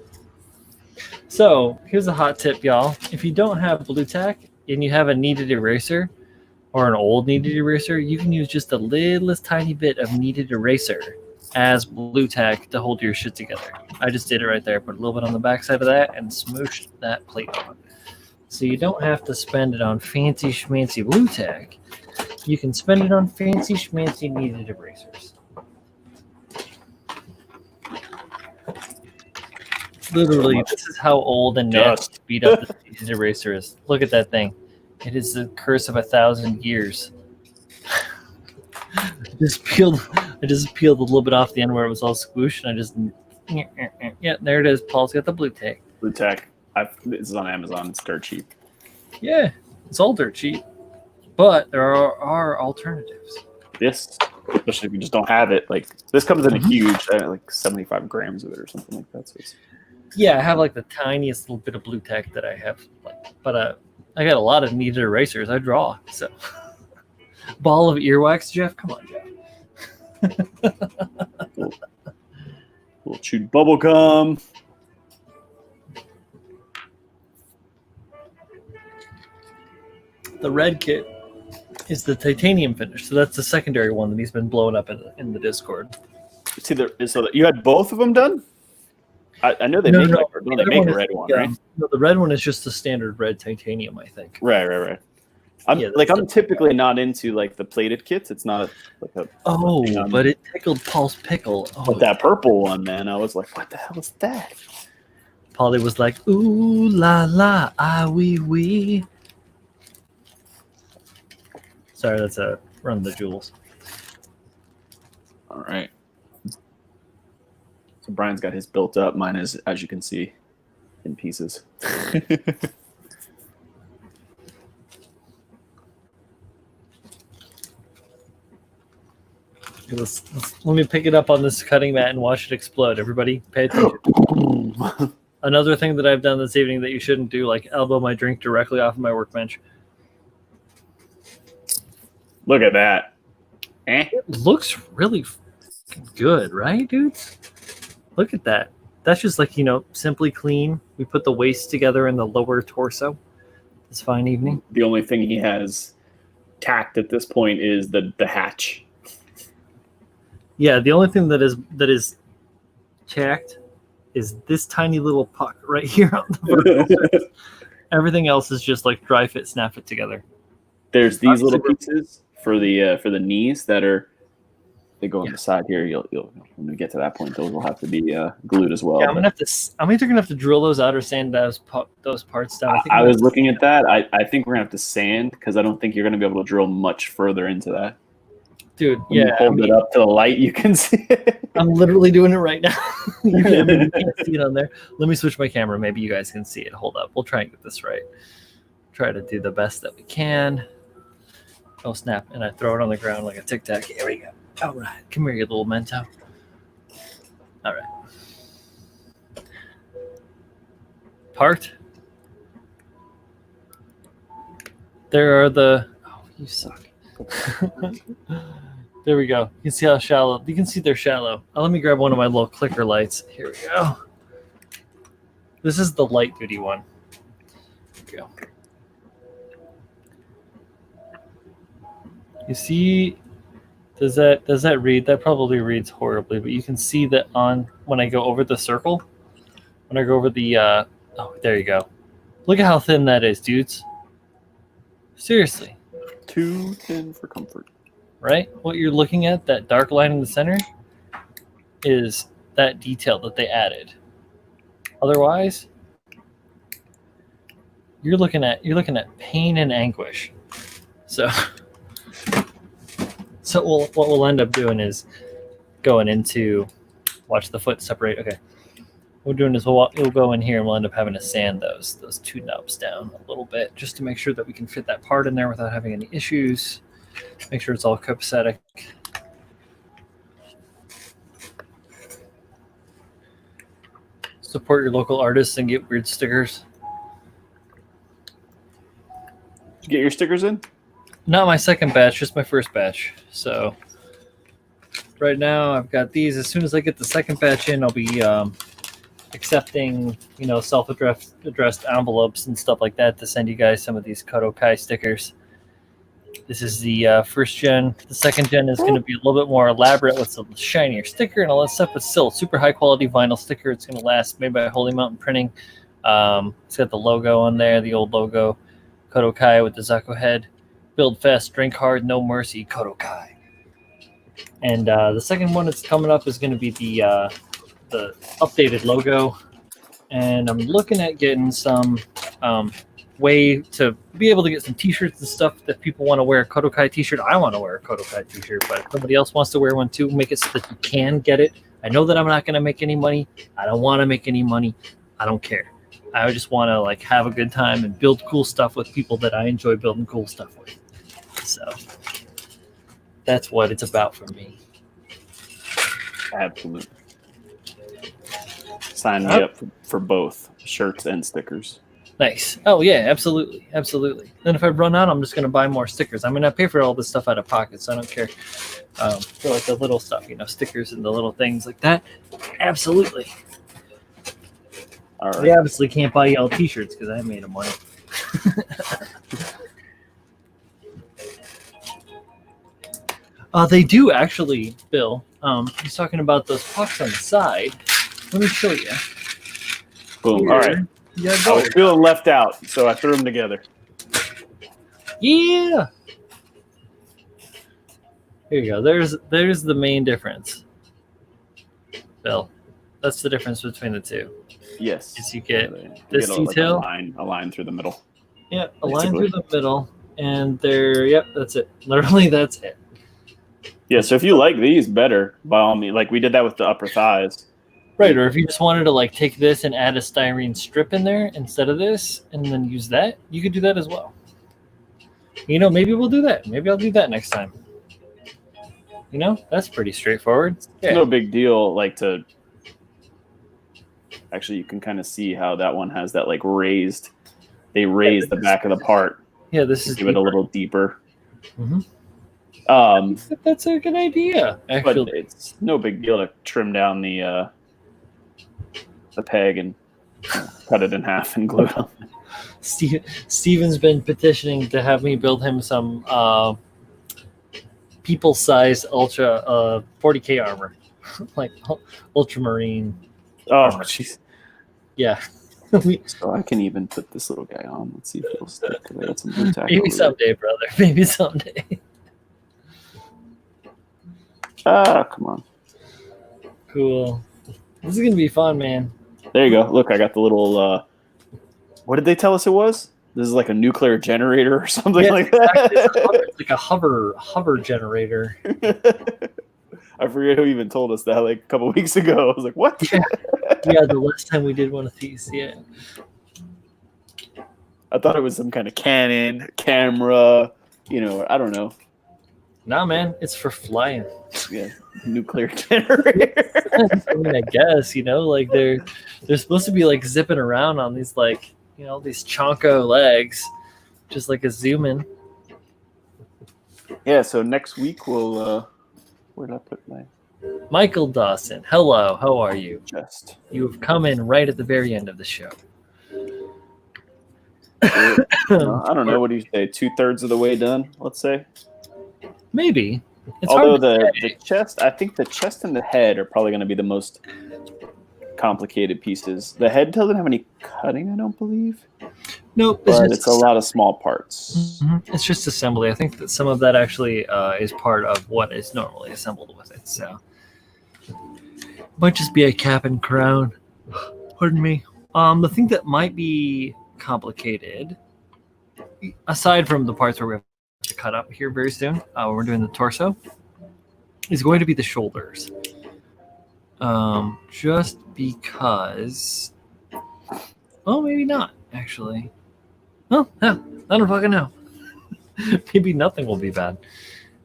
So here's a hot tip, y'all. If you don't have blue tack and you have a kneaded eraser or an old kneaded eraser, you can use just a littlest tiny bit of kneaded eraser as blue tack to hold your shit together. I just did it right there. Put a little bit on the backside of that and smooshed that plate on. So you don't have to spend it on fancy schmancy blue tack. You can spend it on fancy schmancy kneaded erasers. Literally, this is how old and nasty beat up the kneaded eraser is. Look at that thing. It is the curse of 1,000 years. I just peeled a little bit off the end where it was all squooshed, and I just yeah, there it is. Paul's got the blue tack. Blue tack. This is on Amazon. It's dirt cheap. Yeah, it's all dirt cheap, but there are alternatives. This, especially if you just don't have it, like this comes in a huge, like 75 grams of it or something like that. So yeah, I have like the tiniest little bit of blue tack that I have, but I got a lot of kneaded erasers. I draw, so ball of earwax, Jeff. Come on, Jeff. little chewed bubble gum. The red kit is the titanium finish, so that's the secondary one that he's been blowing up in the Discord. So that you had both of them done. I know they make a red one, right? No, the red one is just the standard red titanium, I think. Right. I'm typically not into like the plated kits. It's not a but it tickled Paul's pickle. Oh, but that purple one, man, I was like, what the hell is that? Paulie was like, ooh la la, ah wee wee. Sorry, that's a Run of the Jewels. All right. So Brian's got his built up. Mine is, as you can see, in pieces. Let me pick it up on this cutting mat and watch it explode. Everybody, pay attention. Another thing that I've done this evening that you shouldn't do, like elbow my drink directly off of my workbench. Look at that. It looks really good, right, dudes? Look at that. That's just like, simply clean. We put the waist together in the lower torso. This fine evening. The only thing he has tacked at this point is the hatch. Yeah, the only thing that is tacked is this tiny little puck right here on the vertical. Everything else is just like dry fit, snap it together. There's these little pieces for the knees they go on the side here. You'll when we get to that point, those will have to be glued as well. Yeah, I'm either gonna have to drill those out or sand those parts down. I was looking at that. I think we're gonna have to sand because I don't think you're gonna be able to drill much further into that. Dude, when you hold it up to the light, you can see it. I'm literally doing it right now. You can't see it on there. Let me switch my camera. Maybe you guys can see it. Hold up. We'll try and get this right. Try to do the best that we can. Oh, snap. And I throw it on the ground like a Tic Tac. Here we go. All right. Come here, you little Mento. All right. Parked. There are the... Oh, you suck. There we go. You can see how shallow. You can see they're shallow. Let me grab one of my little clicker lights. Here we go. This is the light duty one. Here we go. You see, does that read? That probably reads horribly, but you can see that on when I go over the circle, when I go over the oh, there you go. Look at how thin that is, dudes. Seriously. Too thin for comfort. Right? What you're looking at, that dark line in the center, is that detail that they added. Otherwise, you're looking at pain and anguish. So what we'll end up doing is going into, watch the foot separate. Okay. what we're doing is we'll go in here and we'll end up having to sand those two nubs down a little bit just to make sure that we can fit that part in there without having any issues. Make sure it's all copacetic. Support your local artists and get weird stickers. Did you get your stickers in? Not my second batch, just my first batch. So right now I've got these. As soon as I get the second batch in, I'll be accepting, self-addressed envelopes and stuff like that to send you guys some of these KotoKai stickers. This is the first gen. The second gen is going to be a little bit more elaborate with some shinier sticker and all that stuff, but still super high quality vinyl sticker. It's going to last, made by Holy Mountain Printing. It's got the logo on there, the old logo, KotoKai with the Zaku head. Build fast, drink hard, no mercy, KotoKai. And the second one that's coming up is going to be the updated logo. And I'm looking at getting some way to be able to get some t-shirts and stuff that people want to wear a KotoKai t-shirt. I want to wear a KotoKai t-shirt, but if somebody else wants to wear one too, make it so that you can get it. I know that I'm not going to make any money. I don't want to make any money. I don't care. I just want to have a good time and build cool stuff with people that I enjoy building cool stuff with. So that's what it's about for me. Absolutely. Sign me up for both shirts and stickers. Nice. Oh yeah, absolutely, absolutely. Then if I run out, I'm just gonna buy more stickers. I'm gonna pay for all this stuff out of pocket, so I don't care. For the little stuff, stickers and the little things like that. Absolutely. All right. We obviously can't buy y'all t-shirts because I made them money. They do actually, Bill. He's talking about those pucks on the side. Let me show you. Boom. Here. All right. Yeah, I was feeling left out, so I threw them together. Yeah. Here you go. There's the main difference. Bill, that's the difference between the two. Yes. Is you get You this get detail. a line through the middle. Yeah, a line through the middle, and there. Yep, that's it. Literally, that's it. Yeah. So if you like these better, by all means, we did that with the upper thighs. Right, or if you just wanted to take this and add a styrene strip in there instead of this, and then use that, you could do that as well. Maybe we'll do that. Maybe I'll do that next time. That's pretty straightforward. It's no big deal. Actually, you can kind of see how that one has that raised. They raise the back of the part. Yeah, this is give it a little deeper. Mm-hmm. That's a good idea. Actually, but it's no big deal to trim down the peg and cut it in half and glue it on. Steven's been petitioning to have me build him some people-sized ultra 40K armor, ultramarine. Oh, jeez. Yeah. So I can even put this little guy on. Let's see if it'll stick. I got some blue tack. Maybe someday, brother. Maybe someday. Come on. Cool. This is gonna be fun, man. There you go. Look, I got the little. What did they tell us it was? This is like a nuclear generator or something like that. It's like a hover generator. I forget who even told us that a couple weeks ago. I was like, what? Yeah, the last time we did one of these, yeah. I thought it was some kind of Canon camera, I don't know. Nah, man, it's for flying. Yeah, nuclear generator. I guess, they're supposed to be zipping around on these these chonko legs, just like a zoom in. Yeah, so next week we'll where did I put my Michael Dawson? Hello, how are you? chest? You have come in right at the very end of the show. I don't know. What do you say? 2/3 of the way done, let's say. Maybe. It's Although hard to the chest, I think the chest and the head are probably going to be the most complicated pieces. The head doesn't have any cutting, I don't believe. Nope. But it's a lot of small parts. Mm-hmm. It's just assembly. I think that some of that actually is part of what is normally assembled with it. So might just be a cap and crown. Pardon me. The thing that might be complicated, aside from the parts where we have to cut up here very soon, when we're doing the torso, is going to be the shoulders. just because. Oh, maybe not actually. Oh, yeah, I don't fucking know. Maybe nothing will be bad.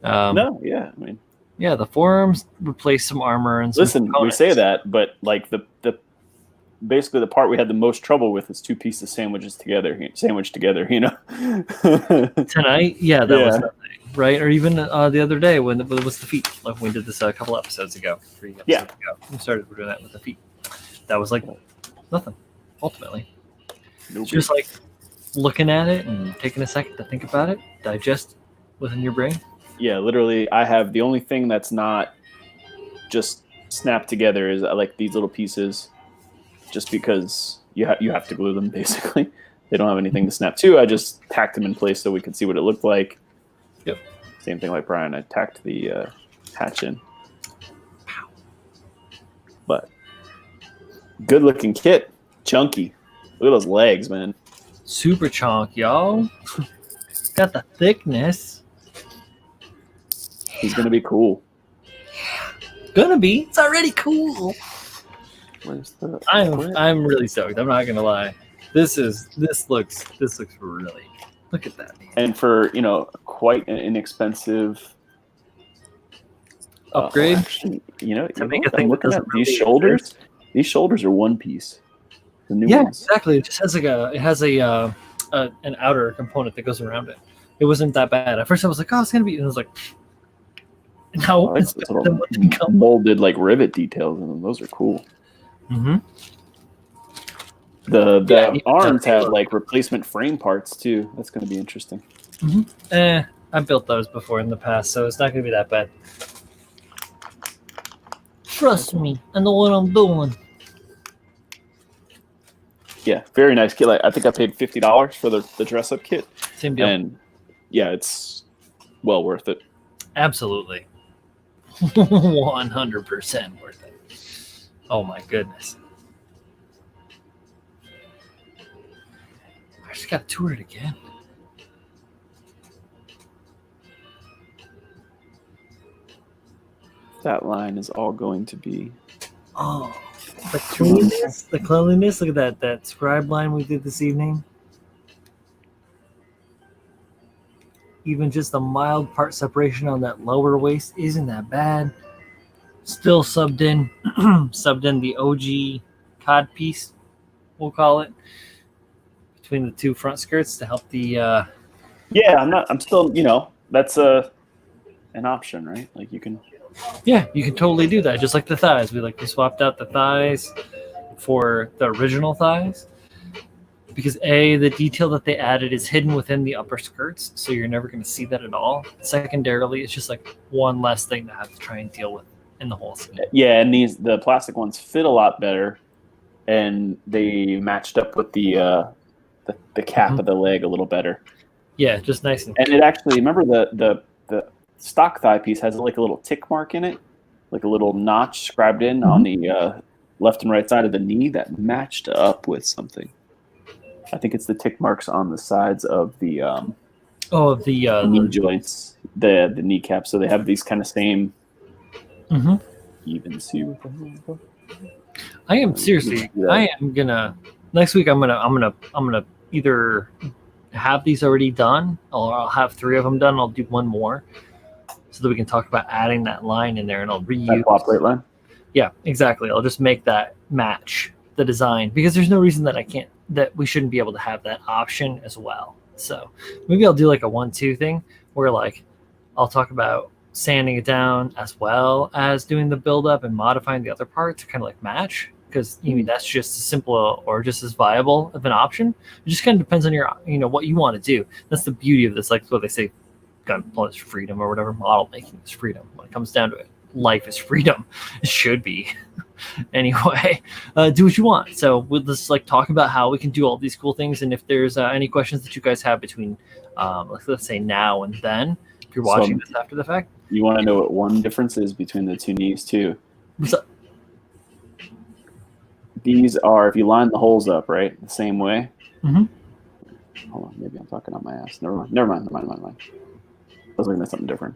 No, yeah, I mean, Yeah, the forearms replace some armor and some listen, we say that, but like the basically the part we had the most trouble with is two pieces sandwiched together. You know. Tonight, yeah, that was Yeah. nothing, right? Or even the other day when it was the feet, like we did this a couple episodes ago, 3 episodes ago. We started doing that with the feet. That was like nothing, ultimately. It's just like looking at it and taking a second to think about it, digest within your brain. Yeah, literally, I have the only thing that's not just snapped together is I like these little pieces, just because you have to glue them basically. They don't have anything to snap to. I just tacked them in place so we could see what it looked like. Yep. Same thing like Brian. I tacked the hatch in. But good looking kit, chunky. Look at those legs, man. Super chonk, y'all. Got the thickness. He's gonna be cool. Gonna be. It's already cool. Where's the? I'm really stoked. I'm not gonna lie. This looks really. Look at that. Man. And for quite an inexpensive Upgrade. Actually, To make a I'm thing looking that at doesn't these really shoulders. exist. These shoulders are one piece. The new Yeah, ones. exactly. It just has an outer component that goes around it. It wasn't that bad. At first, I was like, "Oh, it's gonna be," and I was like, "No, it's It's better than what they come." molded like rivet details in them. Those are cool. Mm-hmm. The Yeah, even arms the- have like replacement frame parts too. That's going to be interesting. I built those before in the past, so it's not gonna be that bad. Trust me, I know what I'm doing. Yeah, very nice kit. Like, I think I paid $50 for the dress up kit, Same deal. and yeah, it's well worth it. Absolutely. 100% worth it. Oh my goodness. I just got to tour it again. That line is all going to be. Oh, the cleanliness, the cleanliness. Look at that scribe line we did this evening. Even just a mild part separation on that lower waist isn't that bad. Still subbed in the OG cod piece, we'll call it, between the two front skirts to help the. Yeah, I'm still. That's an option, right? Like you can. Yeah, you can totally do that. Just like the thighs, we swapped out the thighs for the original thighs. Because the detail that they added is hidden within the upper skirts, so you're never going to see that at all. Secondarily, it's just like one less thing to have to try and deal with in the whole scene. Yeah, and the plastic ones fit a lot better, and they matched up with the cap of the leg a little better. Yeah, just nice and it actually, remember the stock thigh piece has like a little tick mark in it, like a little notch scribed in on the left and right side of the knee that matched up with something. I think it's the tick marks on the sides of the knee joints, the kneecap. So they have these kind of same even see. I am seriously. I am gonna next week. I'm gonna either have these already done, or I'll have 3 of them done. I'll do one more, so that we can talk about adding that line in there, and I'll reuse that flop plate line. Yeah, exactly. I'll just make that match the design, because there's no reason that we shouldn't be able to have that option as well. So maybe I'll do like a 1-2 thing where like I'll talk about sanding it down as well as doing the build up and modifying the other part to kind of like match, because that's just as simple or just as viable of an option. It just kind of depends on your what you want to do. That's the beauty of this, like what they say, gunpla is freedom or whatever. Model making is freedom. When it comes down to it, life is freedom. It should be. Anyway, do what you want. So we'll just talk about how we can do all these cool things, and if there's any questions that you guys have between let's say now and then, if you're watching this after the fact. You want to know what one difference is between the two knees too? What's up? These are, if you line the holes up right the same way. Hold on, maybe I'm talking on my ass. Never mind. I was looking at something different.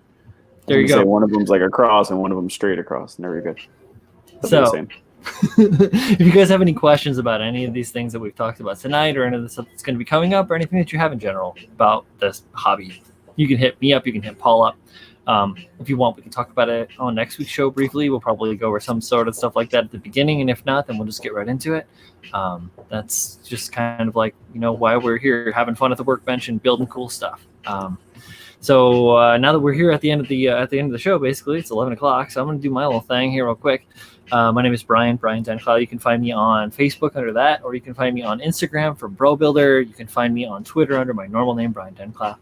There you go. One of them's like across and one of them's straight across. And there you go. They'll be the So same. if you guys have any questions about any of these things that we've talked about tonight, or any of the stuff that's going to be coming up, or anything that you have in general about this hobby, you can hit me up. You can hit Paul up. If you want, we can talk about it on next week's show briefly. We'll probably go over some sort of stuff like that at the beginning, and if not, then we'll just get right into it. That's just kind of like, why we're here, having fun at the workbench and building cool stuff. So now that we're here at the end of the show, basically it's 11 o'clock. So I'm going to do my little thing here real quick. My name is Brian Denclow. You can find me on Facebook under that, or you can find me on Instagram for Bro Builder. You can find me on Twitter under my normal name, Brian Denclow.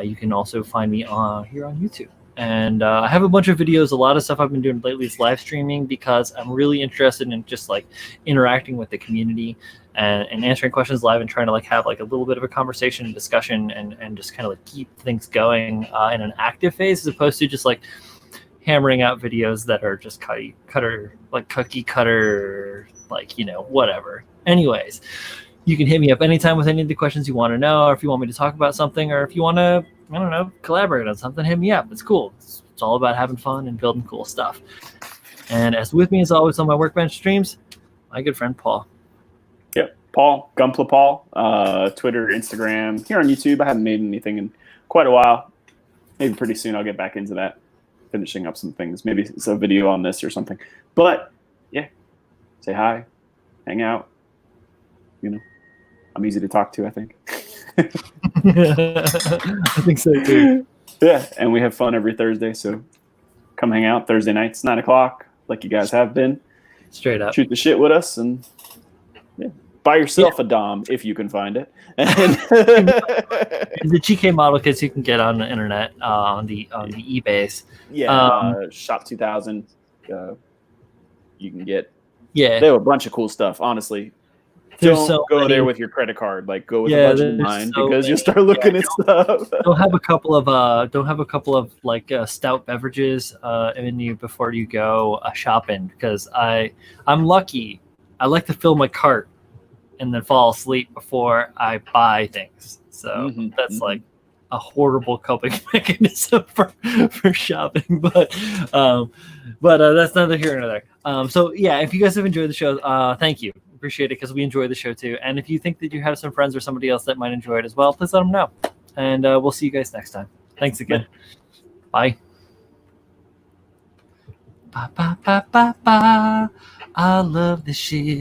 You can also find me here on YouTube. And I have a bunch of videos. A lot of stuff I've been doing lately is live streaming, because I'm really interested in just like interacting with the community and answering questions live, and trying to like have like a little bit of a conversation and discussion, and just kind of like keep things going in an active phase, as opposed to just like hammering out videos that are just cookie cutter, like, whatever. Anyways, you can hit me up anytime with any of the questions you want to know, or if you want me to talk about something, or if you want to, I don't know, collaborate on something, hit me up. It's cool. It's all about having fun and building cool stuff. And as with me, as always, on my workbench streams, my good friend Paul. Yep, Paul, Gumpla Paul, Twitter, Instagram, here on YouTube. I haven't made anything in quite a while. Maybe pretty soon I'll get back into that, finishing up some things. Maybe it's a video on this or something. But yeah, say hi, hang out. I'm easy to talk to, I think. I think so too. Yeah, and we have fun every Thursday, so come hang out Thursday nights, 9 o'clock, like you guys have been. Straight up. Shoot the shit with us, and buy yourself a Dom if you can find it. The GKModel kits you can get on the internet, on the eBays. Yeah, Shop 2000. You can get. Yeah, they have a bunch of cool stuff. Honestly, don't go there with your credit card. Like, go with a budget in mind, because you'll start looking at stuff. Don't have a couple of like stout beverages in you before you go shopping, because I'm lucky. I like to fill my cart and then fall asleep before I buy things. So that's like a horrible coping mechanism for shopping, but that's neither here nor there. So yeah, if you guys have enjoyed the show, thank you. Appreciate it, because we enjoy the show too. And if you think that you have some friends or somebody else that might enjoy it as well, please let them know. And we'll see you guys next time. Thanks again. Bye. Ba, ba, ba, ba, ba. I love this shit.